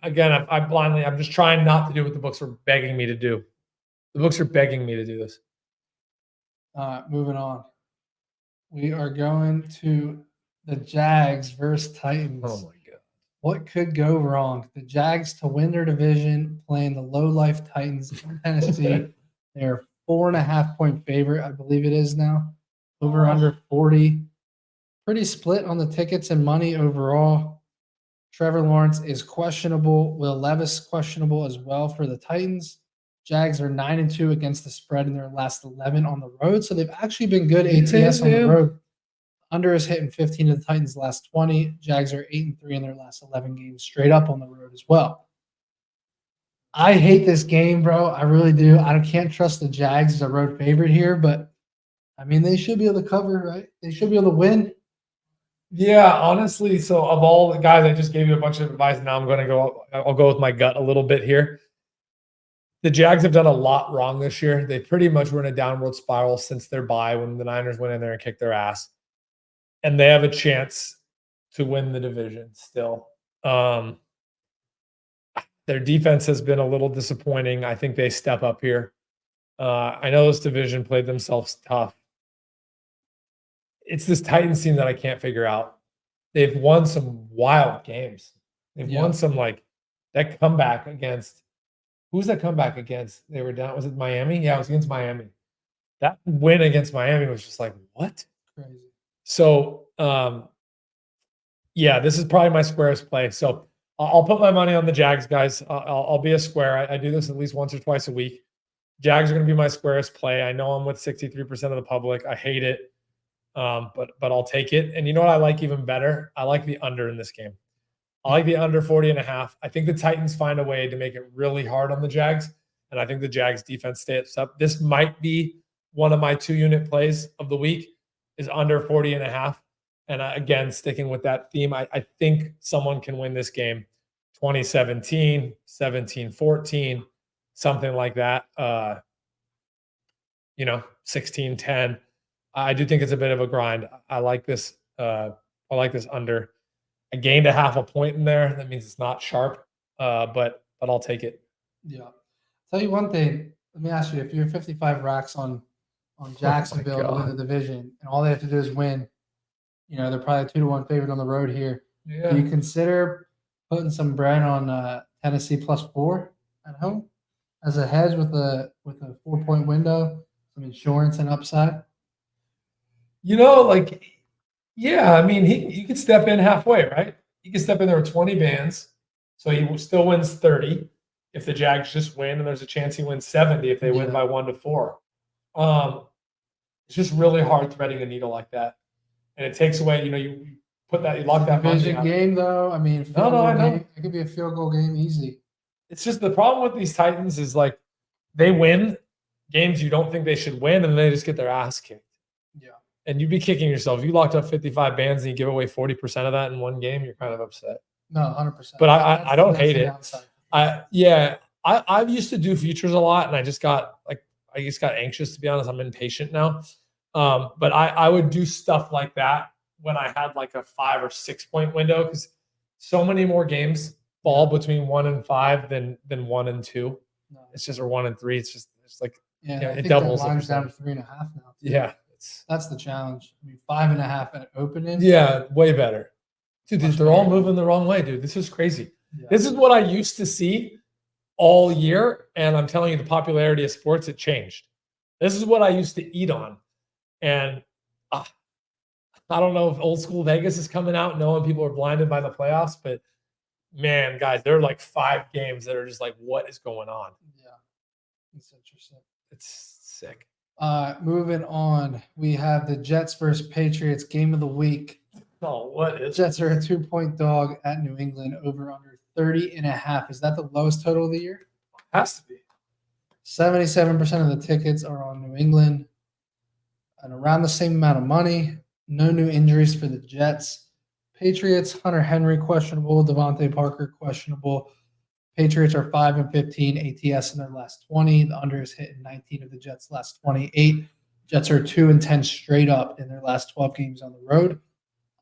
again. I'm just trying not to do what the books are begging me to do. The books are begging me to do this. Moving on. We are going to the Jags versus Titans. Oh my god! What could go wrong? The Jags to win their division, playing the low-life Titans in Tennessee. They're 4.5-point favorite, I believe it is now. Over under 40. Pretty split on the tickets and money overall. Trevor Lawrence is questionable. Will Levis questionable as well for the Titans. Jags are 9-2 against the spread in their last 11 on the road, so they've actually been good ATS on the road. Under is hitting 15 of the Titans' last 20. Jags are 8-3 in their last 11 games straight up on the road as well. I hate this game, bro. I really do. I can't trust the Jags as a road favorite here, but I mean, they should be able to cover, right? They should be able to win. Yeah, honestly, so of all the guys, I just gave you a bunch of advice. Now I'll go with my gut a little bit here. The Jags have done a lot wrong this year. They pretty much were in a downward spiral since their bye when the Niners went in there and kicked their ass. And they have a chance to win the division still. Their defense has been a little disappointing. I think they step up here. I know this division played themselves tough. It's this Titans team that I can't figure out. They've won some wild games. They've won some that comeback against – who's that comeback against? They were down – was it Miami? Yeah, it was against Miami. That win against Miami was just like, what? Crazy. So, this is probably my squarest play. So I'll put my money on the Jags, guys. I'll be a square. I do this at least once or twice a week. Jags are going to be my squarest play. I know I'm with 63% of the public. I hate it, but I'll take it. And you know what I like even better? I like the under in this game. I like the under 40.5. I think the Titans find a way to make it really hard on the Jags, and I think the Jags defense stays up. This might be one of my 2-unit plays of the week. Is under 40.5. And again, sticking with that theme, I think someone can win this game 2017, 17-14, something like that. 16-10. I do think it's a bit of a grind. I like this. I like this under. I gained a half a point in there. That means it's not sharp, but I'll take it. Yeah. Tell you one thing. Let me ask you: if you're 55 racks on Jacksonville to win the division, and all they have to do is win, they're probably 2-1 favorite on the road here. Yeah. Do you consider putting some bread on Tennessee +4 at home as a hedge with a 4-point window, some insurance and upside? I mean, you could step in halfway, right? You can step in there with 20 bands, so he still wins 30 if the Jags just win, and there's a chance he wins 70 if they win by 1-4. It's just really hard threading a needle like that, and it takes away. You put that, you lock that division game, though. I mean, I know it could be a field goal game easy. It's just the problem with these Titans is like they win games you don't think they should win, and they just get their ass kicked. Yeah, and you'd be kicking yourself. If you locked up 55 bands and you give away 40% of that in one game, you're kind of upset. No, 100%. But I don't hate it. I've used to do futures a lot, and I just got anxious, to be honest. I'm impatient now. But I would do stuff like that when I had like a 5 or 6 point window, because so many more games fall between 1 and 5 than 1 and 2. No. It's just, or 1 and 3. It's like it doubles. The line's down to 3.5 now. Yeah, that's the challenge. I mean, 5.5 at opening. Yeah, way better. Dude, they're all moving the wrong way, dude. This is crazy. Yeah. This is what I used to see all year, and I'm telling you, the popularity of sports, it changed. This is what I used to eat on, and I don't know if old school Vegas is coming out knowing people are blinded by the playoffs, but man, guys, there are like 5 games that are just like, what is going on? Yeah, it's interesting. It's sick. Moving on, we have the Jets versus Patriots game of the week. Oh, what is? Jets are a 2-point dog at New England, over under 30.5. Is that the lowest total of the year? Has to be. 77% of the tickets are on New England, and around the same amount of money. No new injuries for the Jets. Patriots, Hunter Henry questionable, Devontae Parker questionable. Patriots are 5-15 ATS in their last 20. The under is hitting 19 of the Jets' last 28. Jets are 2-10 straight up in their last 12 games on the road.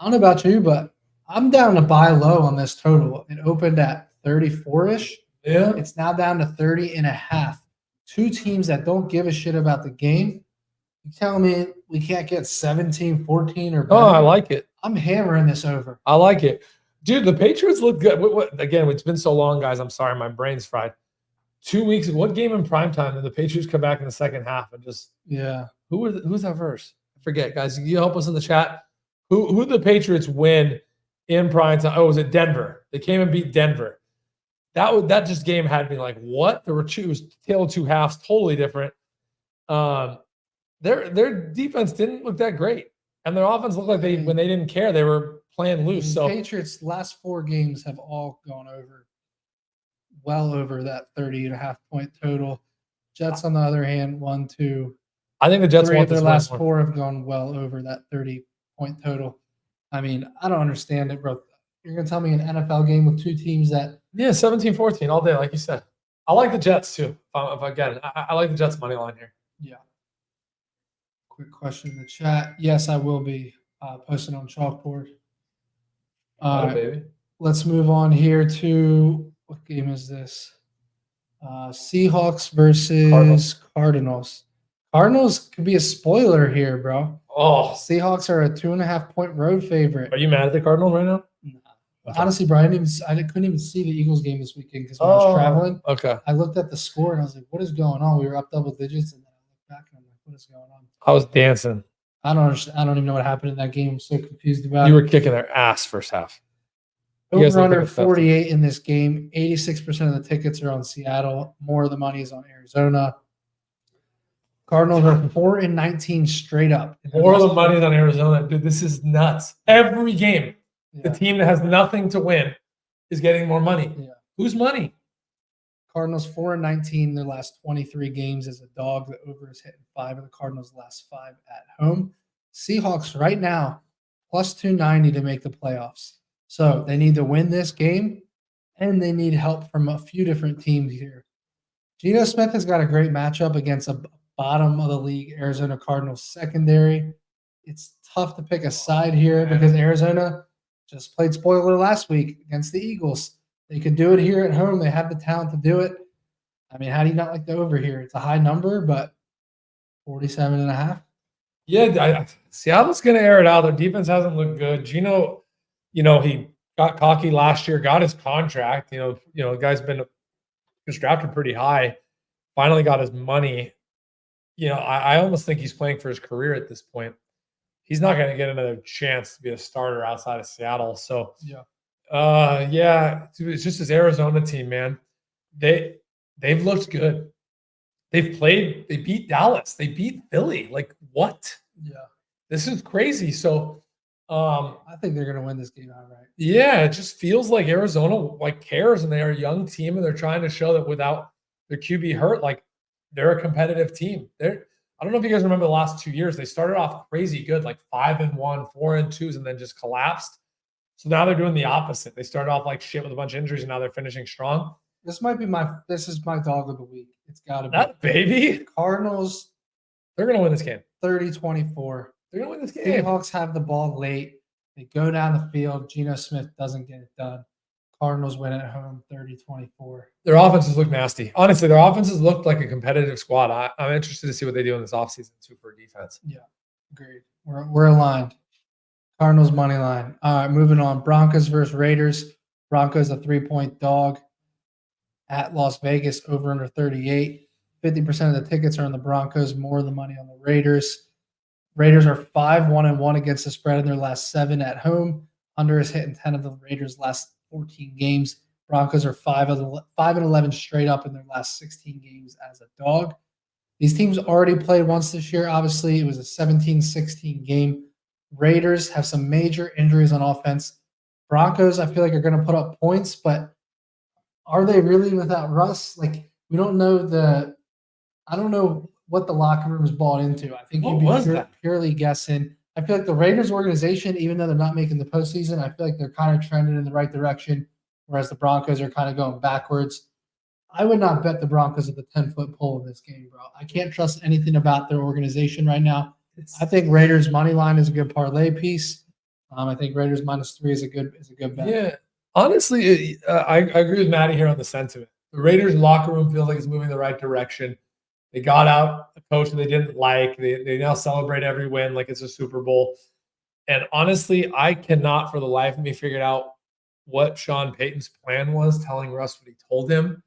I don't know about you, but I'm down to buy low on this total. It opened at 34-ish. Yeah. It's now down to 30.5. Two teams that don't give a shit about the game. You tell me we can't get 17, 14 or better? Oh, I like it. I'm hammering this over. I like it. Dude, the Patriots look good. Again, it's been so long, guys. I'm sorry. My brain's fried. 2 weeks. What game in primetime did the Patriots come back in the second half and just – Yeah. Who's that verse? I forget, guys. Can you help us in the chat? Who did the Patriots win in primetime? Oh, was it Denver? They came and beat Denver. That just game had me like, what? There were two. It was tale of two halves, totally different. Their defense didn't look that great, and their offense looked like when they didn't care, they were playing loose. So Patriots' last 4 games have all gone well over that 30.5 point total. Jets, on the other hand, 1, 2. I think the Jets Three want of their this last one. 4 have gone well over that 30-point total. I mean, I don't understand it, bro. You're going to tell me an NFL game with two teams that – Yeah, 17-14 all day, like you said. I like the Jets, too. If I get it. I like the Jets' money line here. Yeah. Quick question in the chat. Yes, I will be posting on Chalkboard. Baby. Let's move on here to – what game is this? Seahawks versus Cardinals. Cardinals could be a spoiler here, bro. Oh, Seahawks are a 2.5-point road favorite. are you mad at the Cardinals right now? No. Okay. Honestly, bro, I couldn't even see the Eagles game this weekend because when I was traveling, okay. I looked at the score and I was like, "What is going on?" We were up double digits, and then I looked back and I'm like, "What is going on?" I was dancing. I don't understand. I don't even know what happened in that game. I'm so confused about You it. were kicking their ass first half. Over under 48 in this game. 86% of the tickets are on Seattle. More of the money is on Arizona. Cardinals are 4-19 straight up. More of the money is on Arizona. Dude, this is nuts. Every game, the team that has nothing to win is getting more money. Yeah. Whose money? Cardinals 4-19 their last 23 games as a dog. The over is hitting 5 of the Cardinals' last 5 at home. Seahawks right now plus 290 to make the playoffs. So they need to win this game, and they need help from a few different teams here. Geno Smith has got a great matchup against a bottom of the league Arizona Cardinals secondary. It's tough to pick a side here because Arizona just played spoiler last week against the Eagles. They could do it here at home. They have the talent to do it. I mean, how do you not like the over here? It's a high number, but 47.5. Yeah, Seattle's going to air it out. Their defense hasn't looked good. Geno, he got cocky last year, got his contract. The guy's was drafted pretty high. Finally got his money. I almost think he's playing for his career at this point. He's not going to get another chance to be a starter outside of Seattle. So, it's just his Arizona team, man. They've looked good. They beat Dallas. They beat Philly. Like, what? Yeah. This is crazy. So, I think they're going to win this game outright. Yeah, it just feels like Arizona cares, and they are a young team, and they're trying to show that without their QB hurt, they're a competitive team. I don't know if you guys remember the last 2 years. They started off crazy good, 5-1, 4-2s, and then just collapsed. So now they're doing the opposite. They started off like shit with a bunch of injuries, and now they're finishing strong. This is my dog of the week. It's got to be that baby. Cardinals. They're going to win this game. 30-24. They're going to win this game. Seahawks have the ball late. They go down the field. Geno Smith doesn't get it done. Cardinals win at home 30-24. Their offenses look nasty. Honestly, their offenses look like a competitive squad. I'm interested to see what they do in this offseason, too, for defense. Yeah, agreed. We're aligned. Cardinals money line. All right, moving on. Broncos versus Raiders. Broncos a 3-point dog at Las Vegas, over under 38. 50% of the tickets are on the Broncos, more of the money on the Raiders. Raiders are 5-1-1 against the spread in their last 7 at home. Under is hitting 10 of the Raiders' last 14 games. Broncos are 5-11 straight up in their last 16 games as a dog. These teams already played once this year. Obviously, it was a 17-16 game. Raiders have some major injuries on offense. Broncos, I feel like, are going to put up points, but are they really without Russ? Like, we don't know I don't know what the locker room is bought into. I think you'd be purely guessing. I feel like the Raiders organization, even though they're not making the postseason, I feel like they're kind of trending in the right direction, whereas the Broncos are kind of going backwards. I would not bet the Broncos at the 10-foot pole in this game, bro. I can't trust anything about their organization right now. I think Raiders money line is a good parlay piece. I think Raiders -3 is a good bet. Yeah, honestly, I agree with Matty here on the sentiment. The Raiders locker room feels like it's moving the right direction. They got out a coach that they didn't like. They now celebrate every win like it's a Super Bowl. And honestly, I cannot for the life of me figure out what Sean Payton's plan was, telling Russ what he told him.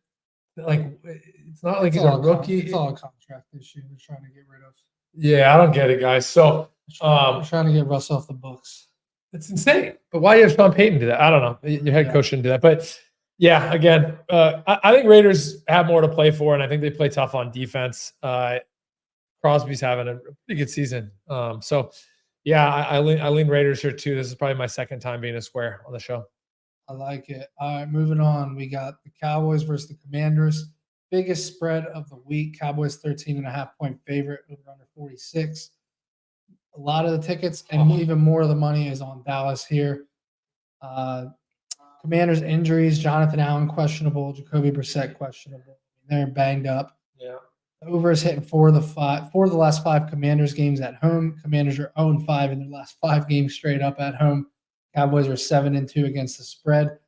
Like, it's not like he's a rookie. It's all a contract issue they're trying to get rid of. Yeah, I don't get it, guys. So we're trying to get Russ off the books. It's insane. But why do you have Sean Payton do that? I don't know. Your head coach didn't do that. But yeah, again, I think Raiders have more to play for, and I think they play tough on defense. Crosby's having a pretty good season. So yeah, I lean Raiders here too. This is probably my second time being a square on the show. I like it. All right, moving on. We got the Cowboys versus the Commanders. Biggest spread of the week. Cowboys 13.5-point favorite, over under 46. A lot of the tickets and even more of the money is on Dallas here. Commanders injuries: Jonathan Allen questionable, Jacoby Brissett questionable. They're banged up. Yeah. The over is hitting four of the last 5 Commanders games at home. Commanders are 0-5 in their last 5 games straight up at home. Cowboys are 7-2 against the spread.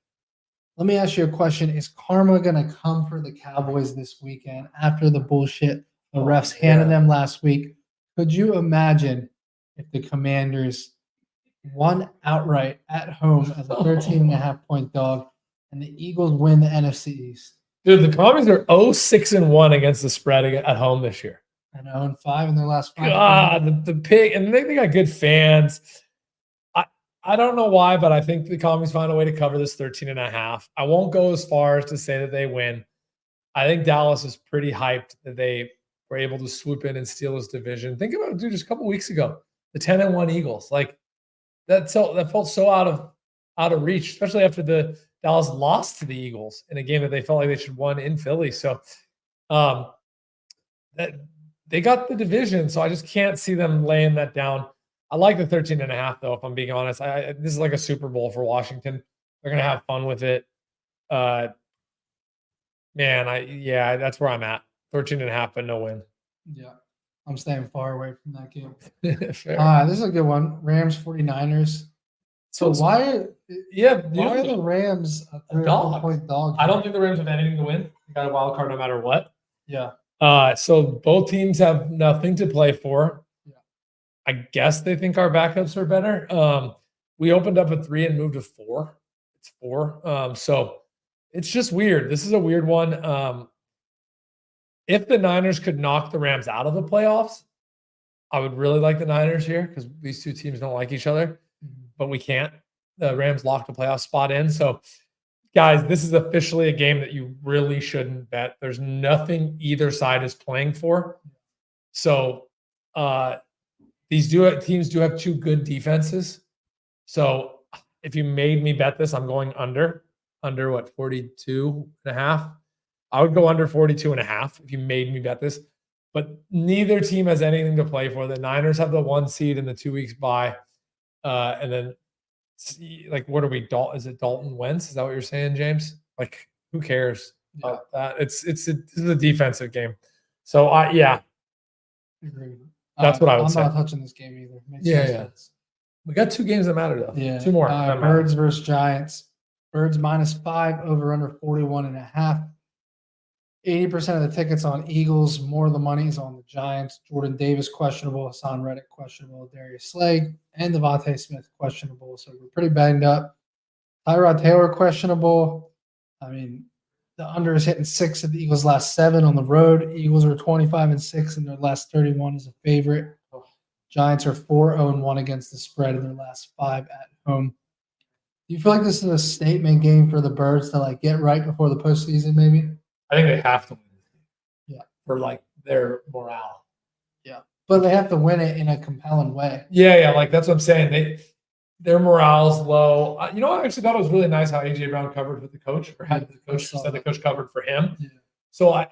Let me ask you a question. Is karma going to come for the Cowboys this weekend after the bullshit the refs handed them last week? Could you imagine if the Commanders won outright at home as a 13.5-point dog and the Eagles win the NFC East? Dude, the Commies are 0-6-1 against the spread at home this year. And 0-5 in their last 5. God, the pig, and they got good fans. I don't know why, but I think the Commies find a way to cover this 13.5. I won't go as far as to say that they win. I think Dallas is pretty hyped that they were able to swoop in and steal this division. Think about it, dude, just a couple weeks ago, the 10-1 Eagles. Like, that felt so out of reach, especially after the Dallas lost to the Eagles in a game that they felt like they should have won in Philly. So that they got the division, so I just can't see them laying that down. I like the 13.5, though, if I'm being honest. This is like a Super Bowl for Washington. They're going to have fun with it. That's where I'm at. 13.5, but no win. Yeah, I'm staying far away from that game. This is a good one. Rams 49ers. So why are the Rams a 3-4-point dog? I don't think the Rams have anything to win. They got a wild card no matter what. Yeah. So both teams have nothing to play for. I guess they think our backups are better. We opened up at 3 and moved to 4. It's 4. So it's just weird. This is a weird one. If the Niners could knock the Rams out of the playoffs, I would really like the Niners here because these two teams don't like each other, but we can't. The Rams locked a playoff spot in. So, guys, this is officially a game that you really shouldn't bet. There's nothing either side is playing for. So, these teams do have 2 good defenses. So if you made me bet this, I'm going under what, 42.5? I would go under 42.5 if you made me bet this. But neither team has anything to play for. The Niners have the 1 seed in the 2 weeks bye. And then, like, what are we? Is it Dalton Wentz? Is that what you're saying, James? Like, who cares about that? This is a defensive game. So, Agreed. That's what I would say. I'm not touching this game either. Makes sense. We got 2 games that matter, though. Yeah. 2 more. Birds versus Giants. Birds -5, over under 41.5. 80% of the tickets on Eagles. More of the money is on the Giants. Jordan Davis questionable. Hassan Reddick questionable. Darius Slay and Devontae Smith questionable. So we're pretty banged up. Tyrod Taylor questionable. I mean, the under is hitting 6 of the Eagles' last 7 on the road. Eagles are 25-6 in their last 31 as a favorite. Giants are 4-0-1 against the spread in their last 5 at home. Do you feel like this is a statement game for the Birds to get right before the postseason? Maybe. I think they have to win. Yeah. For their morale. Yeah. But they have to win it in a compelling way. Yeah, like that's what I'm saying. Their morale's low. I actually thought it was really nice how AJ Brown covered with the coach, or had the coach said the coach covered for him. Yeah. So I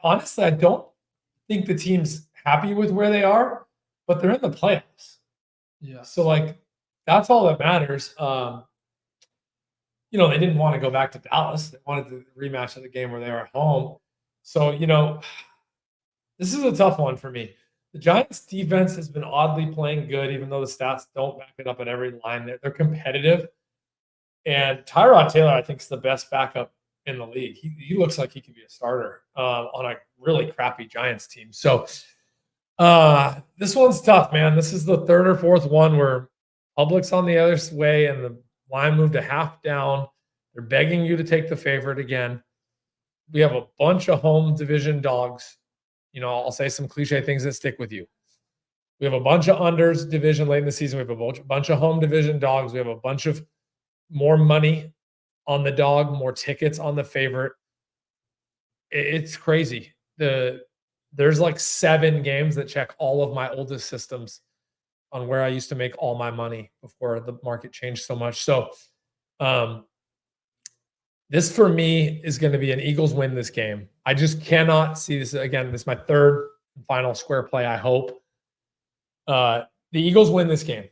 don't think the team's happy with where they are, but they're in the playoffs. Yeah. So like that's all that matters. They didn't want to go back to Dallas. They wanted the rematch of the game where they were at home. So, this is a tough one for me. The Giants defense has been oddly playing good, even though the stats don't back it up at every line. They're competitive. And Tyrod Taylor, I think, is the best backup in the league. He looks like he could be a starter on a really crappy Giants team. So this one's tough, man. This is the third or fourth one where public's on the other way and the line moved a half down. They're begging you to take the favorite again. We have a bunch of home division dogs. I'll say some cliche things that stick with you. We have a bunch of unders division late in the season. We have a bunch of home division dogs. We have a bunch of more money on the dog, more tickets on the favorite. It's crazy. There's like 7 games that check all of my oldest systems on where I used to make all my money before the market changed so much. So this for me is going to be an Eagles win this game. I just cannot see this again. This is my third and final square play, I hope. The Eagles win this game.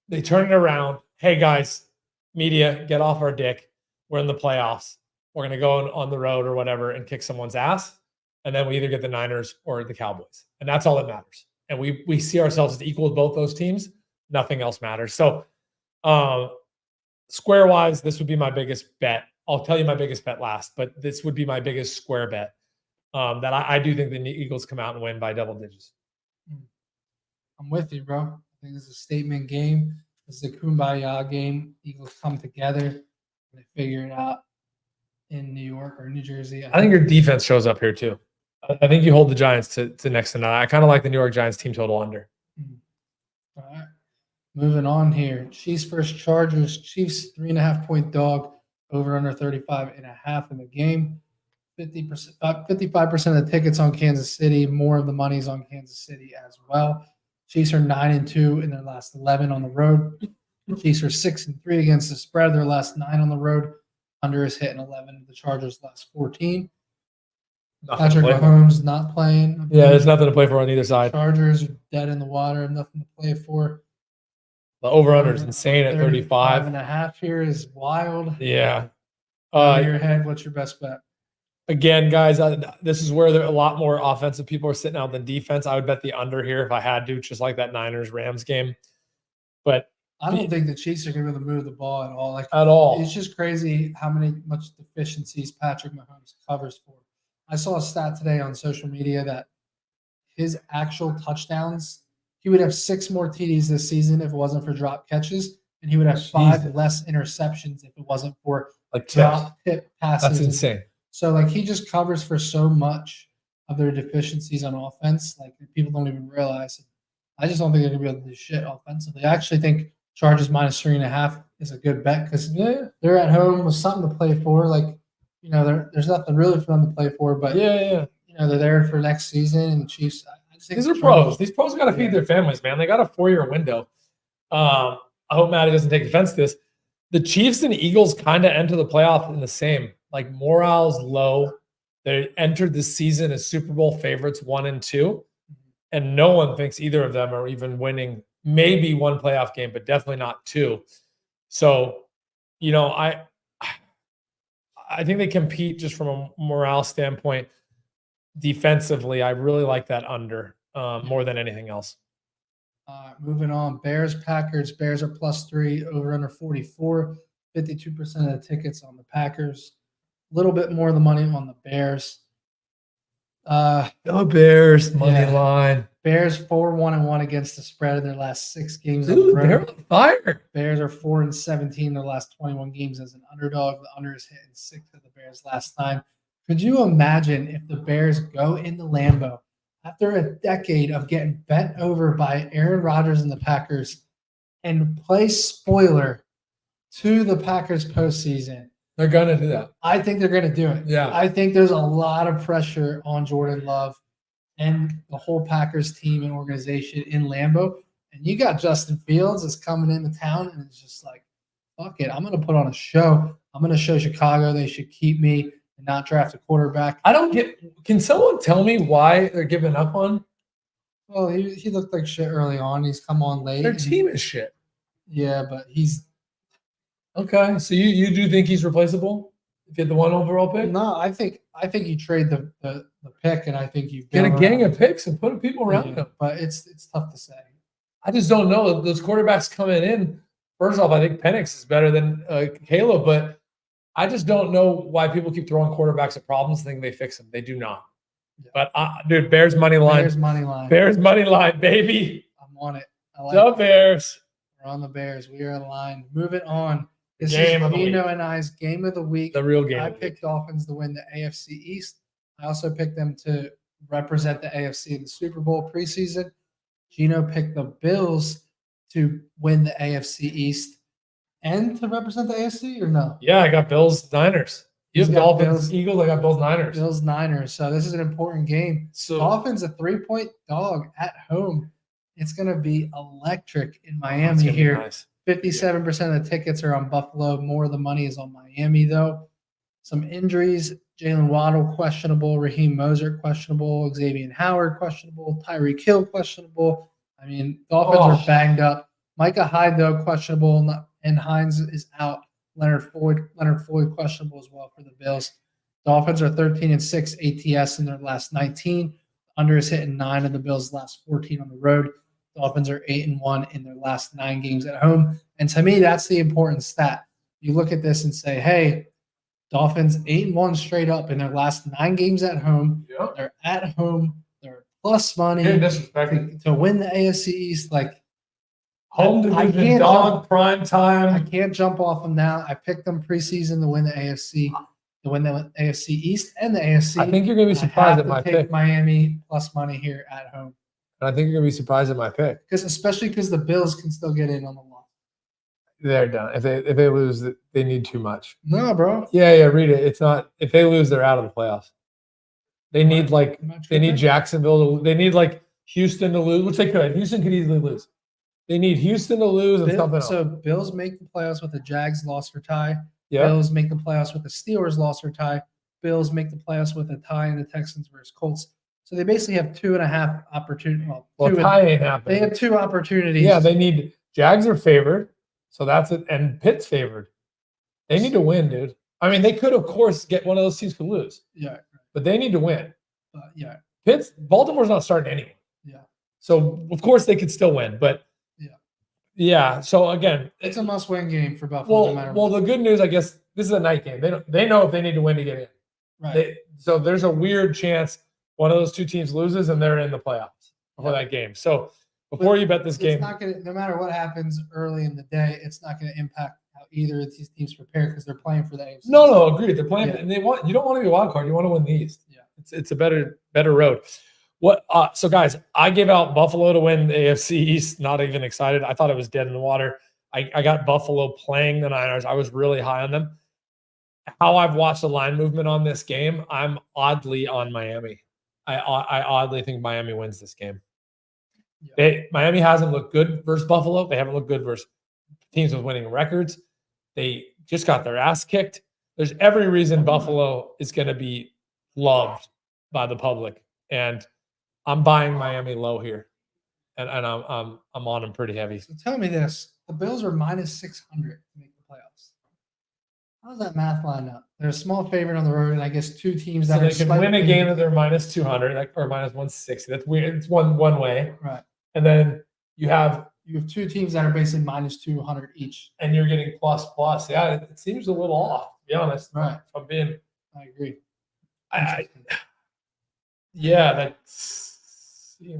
They turn it around. Hey, guys, media, get off our dick. We're in the playoffs. We're going to go on the road or whatever and kick someone's ass. And then we either get the Niners or the Cowboys. And that's all that matters. And we see ourselves as equal with both those teams. Nothing else matters. So square-wise, this would be my biggest bet. I'll tell you my biggest bet last, but this would be my biggest square bet. That I do think the Eagles come out and win by double digits. I'm with you, bro. I think it's a statement game. It's a kumbaya game. Eagles come together and they figure it out in New York or New Jersey. I think your defense shows up here too. I think you hold the Giants to next to none. I kind of like the New York Giants team total under. All right. Moving on here. Chiefs versus Chargers. Chiefs 3.5-point dog. Over under 35.5 in the game. 55% of the tickets on Kansas City. More of the money's on Kansas City as well. Chiefs are 9-2 in their last 11 on the road. Chiefs are 6-3 against the spread. Their last 9 on the road. Under is hitting 11 of the Chargers' last 14. Patrick Mahomes not playing. Yeah, there's nothing to play for on either side. Chargers are dead in the water. Nothing to play for. The over-under is insane at 35. 35.5 here is wild. Yeah. In your head, what's your best bet? Again, guys, this is where there are a lot more offensive people are sitting out than defense. I would bet the under here if I had to, just like that Niners-Rams game. But I don't think the Chiefs are going to be able to move the ball at all. At all. It's just crazy how much deficiencies Patrick Mahomes covers for. I saw a stat today on social media that his actual touchdowns, he would have 6 more TDs this season if it wasn't for drop catches, and he would have 5 less interceptions if it wasn't for drop tip passes. That's insane. So he just covers for so much of their deficiencies on offense. People don't even realize. I just don't think they're gonna be able to do shit offensively. I actually think Chargers minus 3.5 is a good bet because they're at home with something to play for. There's nothing really for them to play for, but they're there for next season. And the Chiefs. These are pros. These pros got to feed their families, man. They got a 4-year window. I hope Matty doesn't take offense to this. The Chiefs and Eagles kind of enter the playoff in the same. Morale's low. They entered the season as Super Bowl favorites 1 and 2, and no one thinks either of them are even winning maybe 1 playoff game, but definitely not 2. So, I think they compete just from a morale standpoint. Defensively, I really like that under more than anything else. Moving on, Bears, Packers. Bears are +3, over under 44. 52% of the tickets on the Packers. A little bit more of the money on the Bears. The Bears money line. Bears 4-1-1 against the spread in their last 6 games. Dude, they're on fire. Bears are 4-17 in their last 21 games as an underdog. The under is hitting 6 of the Bears last 9. Could you imagine if the Bears go into Lambeau after a decade of getting bent over by Aaron Rodgers and the Packers and play spoiler to the Packers postseason? They're going to do that. I think they're going to do it. Yeah. I think there's a lot of pressure on Jordan Love. and the whole Packers team and organization in Lambeau. And you got Justin Fields is coming into town, and it's just like, fuck it, I'm going to put on a show. I'm going to show Chicago they should keep me and not draft a quarterback. I don't get. Can someone tell me why they're giving up on? Well, he looked like shit early on. He's come on late. Their team is shit. Yeah, but he's okay. So you do think he's replaceable if you had the 1 overall pick? no. I think you trade the pick, and I think you get a gang of picks and put people around him. But it's tough to say. I just don't know those quarterbacks coming in. First off, I think Penix is better than Caleb, but I just don't know why people keep throwing quarterbacks at problems thinking they fix them. They do not. Yeah. But dude, Bears money line. Bears money line. Bears money line, baby. I'm on it. I like the Bears. We're on the Bears. We are aligned. Moving on. This game is Gino and I's game of the week. The real game. I picked Dolphins to win the AFC East. I also picked them to represent the AFC in the Super Bowl preseason. Gino picked the Bills to win the AFC East and to represent the AFC, or no? Yeah, I got Bills, Niners. You have Dolphins, Bills, Eagles. I got Bills, Niners. Bills, Niners. So this is an important game. So Dolphins a 3-point dog at home. It's going to be electric in Miami here. Nice. 57% of the tickets are on Buffalo. More of the money is on Miami, though. Some injuries. Jalen Waddle, questionable. Raheem Mostert, questionable. Xavier Howard, questionable. Tyreek Hill, questionable. I mean, Dolphins are banged up. Micah Hyde, though, questionable. And Hines is out. Leonard Floyd, questionable as well for the Bills. Dolphins are 13-6 ATS in their last 19. Under is hitting 9 of the Bills' last 14 on the road. Dolphins are 8-1 in their last 9 games at home. And to me, that's the important stat. You look at this and say, hey, Dolphins 8-1 straight up in their last 9 games at home. Yep. They're at home. They're plus money to win the AFC East. Like home division, dog, prime time. I can't jump off them now. I picked them preseason to win the AFC, East and the AFC. I think you're going to be surprised at my pick. Miami plus money here at home. And I think you're going to be surprised at my pick. Especially because the Bills can still get in on the loss. They're done. If they lose, they need too much. No, bro. Yeah, read it. It's not. If they lose, they're out of the playoffs. They need Jacksonville. They need Houston to lose, which they could. Houston could easily lose. They need Houston to lose and something else. So Bills make the playoffs with the Jags loss or tie. Yep. Bills make the playoffs with the Steelers loss or tie. Bills make the playoffs with a tie in the Texans versus Colts. So they basically have 2.5 opportunities. Well, tie ain't happening. They have 2 opportunities. Yeah, they need Jags are favored, so that's it, and Pitt's favored. They need to win, dude. I mean, they could, of course, get one of those teams to lose. Yeah, but they need to win. Yeah, Baltimore's not starting anyway. Yeah, so of course they could still win, but yeah. So again, it's a must-win game for Buffalo. Well, the good news, I guess, this is a night game. They know if they need to win to get in. Right. So there's a weird chance one of those 2 teams loses and they're in the playoffs for that game. So before you bet this game, not gonna, no matter what happens early in the day, it's not going to impact how either of these teams prepare because they're playing for the AFC. No, agreed. They're playing, and you don't want to be a wild card. You want to win the East. Yeah, it's a better road. So guys, I gave out Buffalo to win the AFC East. Not even excited. I thought it was dead in the water. I got Buffalo playing the Niners. I was really high on them. How I've watched the line movement on this game, I'm oddly on Miami. I oddly think Miami wins this game. Yeah. Miami hasn't looked good versus Buffalo. They haven't looked good versus teams with winning records. They just got their ass kicked. There's every reason Buffalo is going to be loved by the public, and I'm buying Miami low here, and I'm on them pretty heavy. So tell me this: the Bills are minus 600 to make the playoffs. How does that math line up? They're a small favorite on the road, and I guess 2 teams that they can win a game that they're minus 200 or minus 160. That's weird. It's one way, right? And then you have 2 teams that are basically minus 200 each, and you're getting plus. Yeah, it seems a little off. To be honest, right? I agree. Yeah, that's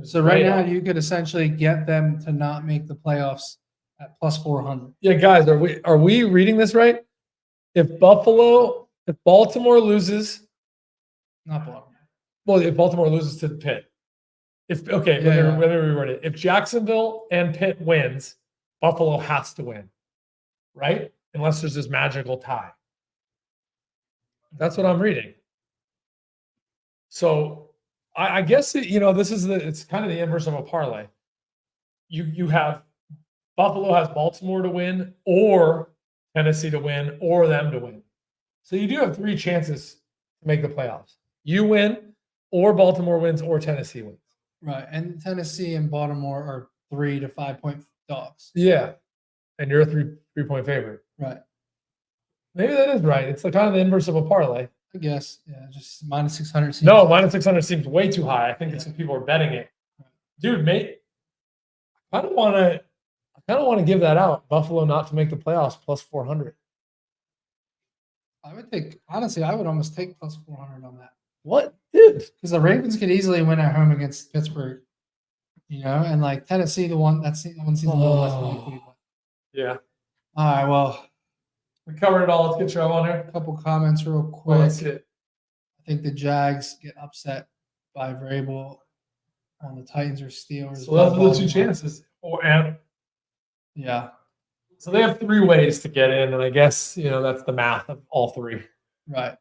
so right now you could essentially get them to not make the playoffs at plus 400. Yeah, guys, are we reading this right? If Baltimore loses, not Baltimore. Well, if Baltimore loses to Pitt, let me reword it. If Jacksonville and Pitt wins, Buffalo has to win, right? Unless there's this magical tie. That's what I'm reading. So I guess it's kind of the inverse of a parlay. You have Buffalo has Baltimore to win, or Tennessee to win, or them to win. So you do have 3 chances to make the playoffs. You win, or Baltimore wins, or Tennessee wins. Right, and Tennessee and Baltimore are 3 to 5 point dogs. Yeah, and you're a 3-point favorite. Right. Maybe that is right. It's kind of the inverse of a parlay. I guess. Yeah, just minus 600 seems. No, minus 600 seems way too high. I think it's because people are betting it. Dude, mate, I don't want to give that out. Buffalo not to make the playoffs plus 400. I would think, honestly, I would almost take plus 400 on that. What, dude? Because the Ravens could easily win at home against Pittsburgh, and like Tennessee, the one seems a little less likely. But. Yeah. All right. Well, we covered it all. Let's get Trev on here. A couple comments real quick. Well, let's get. I think the Jags get upset by Vrabel on the Titans or Steelers. So those are the 2 chances. Yeah. So they have 3 ways to get in, and I guess that's the math of all 3. Right.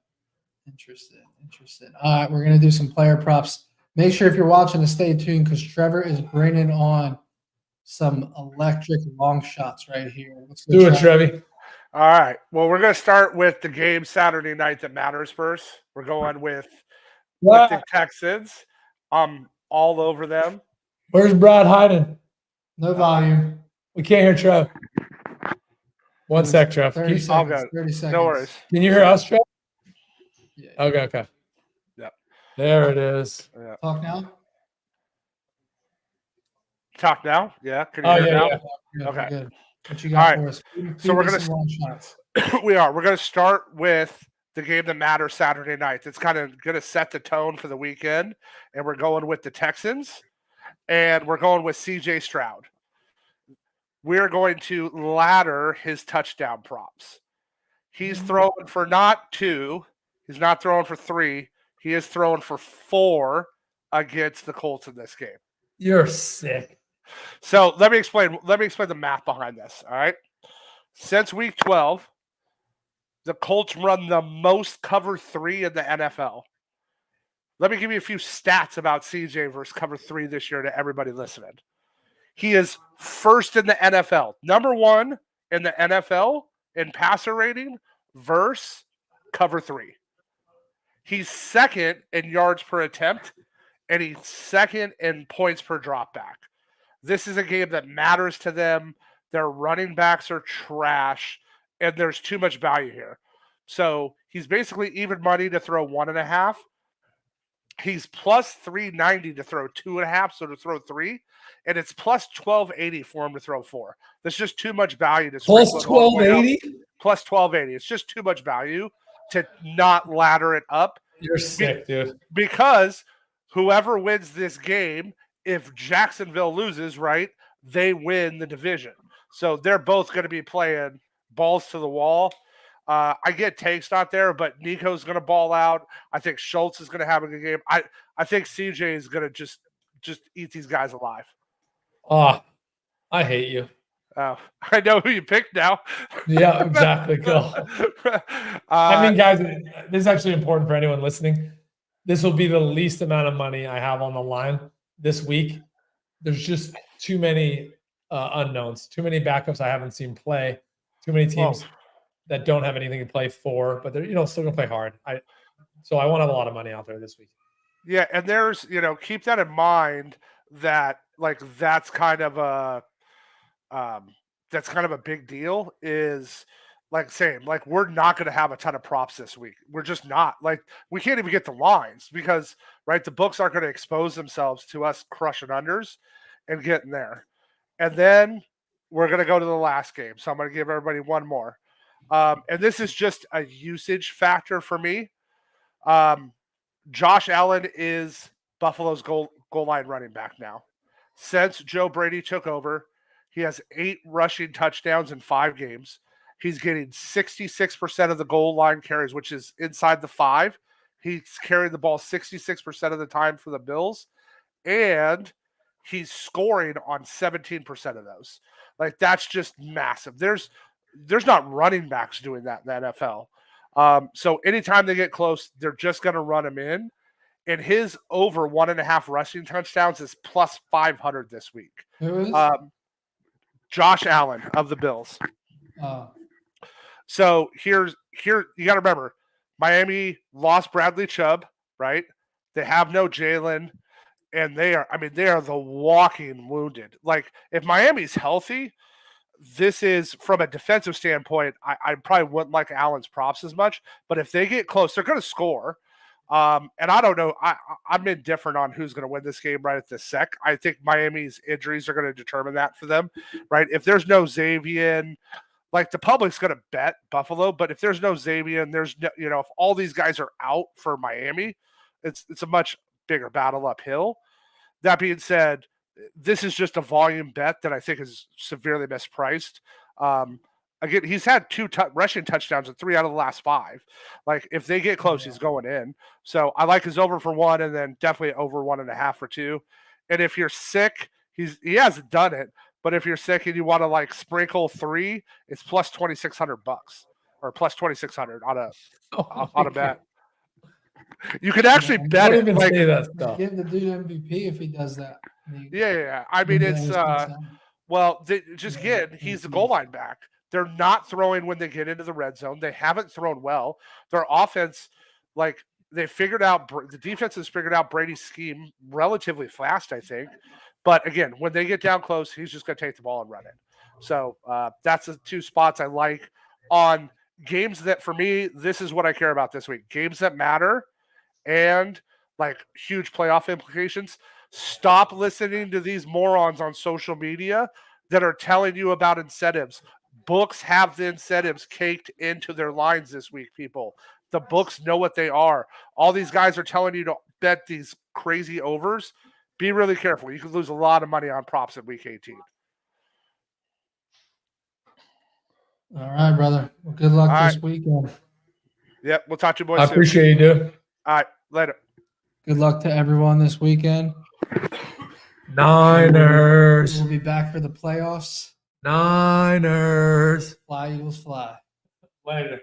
Interesting. All right, we're gonna do some player props. Make sure if you're watching to stay tuned because Trevor is bringing on some electric long shots right here. Let's do it, Trevi. All right. Well, we're going to start with the game Saturday night that matters first. We're going with the Texans. I'm all over them. Where's Brad hiding? No volume. We can't hear Trev. One sec, Trev. 30 seconds. 30 seconds. No worries. Can you hear us, Trev? Yeah. Okay. Yep. There it is. Yeah. Talk now? Talk now? Yeah. Can you hear now? Yeah. Good, okay. Good. What you got for us? So we're going to we're going to start with the game that matters Saturday night. It's kind of going to set the tone for the weekend, and we're going with the Texans, and we're going with CJ Stroud. We're going to ladder his touchdown props. He's throwing for not 2. He's not throwing for 3. He is throwing for 4 against the Colts in this game. You're sick. So let me explain the math behind this. All right. Since week 12, the Colts run the most cover 3 in the NFL. Let me give you a few stats about CJ versus cover 3 this year to everybody listening. He is first in the NFL, number 1 in the NFL in passer rating versus cover 3. He's second in yards per attempt, and he's second in points per drop back. This is a game that matters to them. Their running backs are trash, and there's too much value here. So he's basically even money to throw 1.5. He's plus 390 to throw 2.5, so to throw 3. And it's plus 1280 for him to throw 4. There's just too much value to plus 1280? Plus 1280. It's just too much value to not ladder it up. You're sick, dude. Because whoever wins this game, if Jacksonville loses, right, they win the division. So they're both going to be playing balls to the wall. I get Tank's not there, but Nico's going to ball out. I think Schultz is going to have a good game. I think CJ is going to just eat these guys alive. Oh, I hate you. I know who you picked now. Yeah, exactly. Cool. I mean, guys, this is actually important for anyone listening. This will be the least amount of money I have on the line this week. There's just too many unknowns, too many backups I haven't seen play, too many teams that don't have anything to play for, but they're still gonna play hard. So I won't have a lot of money out there this week. Yeah, and there's keep that in mind that that's kind of a big deal. Is we're not going to have a ton of props this week. We're just not. We can't even get the lines because the books aren't going to expose themselves to us crushing unders and getting there. And then we're going to go to the last game. So I'm going to give everybody one more. And this is just a usage factor for me. Josh Allen is Buffalo's goal line running back now. Since Joe Brady took over, he has 8 rushing touchdowns in 5 games. He's getting 66% of the goal line carries, which is inside the 5. He's carrying the ball 66% of the time for the Bills. And he's scoring on 17% of those. That's just massive. There's not running backs doing that in the NFL. So anytime they get close, they're just going to run him in. and his over 1.5 rushing touchdowns is plus 500 this week. Who is? Josh Allen of the Bills. Oh. So here you got to remember, Miami lost Bradley Chubb, right? They have no Jalen, and they are the walking wounded. Like, if Miami's healthy, this is, from a defensive standpoint, I probably wouldn't like Allen's props as much, but if they get close, they're going to score. And I don't know. I'm indifferent on who's going to win this game right at this sec. I think Miami's injuries are going to determine that for them, right? If there's no Xavier, like, the public's going to bet Buffalo, but if there's no Xavier, there's no, if all these guys are out for Miami, it's a much bigger battle uphill. That being said, this is just a volume bet that I think is severely mispriced. Again, he's had 2 rushing touchdowns in 3 out of the last 5. Like, if they get close, he's going in. So I like his over for 1, and then definitely over 1.5 for 2. And if you're sick, he hasn't done it. But if you're sick and you want to, like, sprinkle 3, it's plus $2,600 or plus 2,600 on a bet. You could actually bet it. Like, give the dude MVP if he does that. Yeah. I mean, it's he's the goal line back. They're not throwing when they get into the red zone. They haven't thrown well. Their offense, like, the defense has figured out Brady's scheme relatively fast, I think. But again, when they get down close, he's just going to take the ball and run it. So that's the 2 spots I like on games that, for me, this is what I care about this week. Games that matter and, like, huge playoff implications. Stop listening to these morons on social media that are telling you about incentives. Books have the incentives caked into their lines this week, people. The books know what they are. All these guys are telling you to bet these crazy overs. Be really careful. You could lose a lot of money on props at week 18. All right, brother. Well, good luck this weekend. Yep, we'll talk to you boys soon. I appreciate you, dude. All right, later. Good luck to everyone this weekend. Niners. We'll be back for the playoffs. Niners. Fly, Eagles, fly. Later.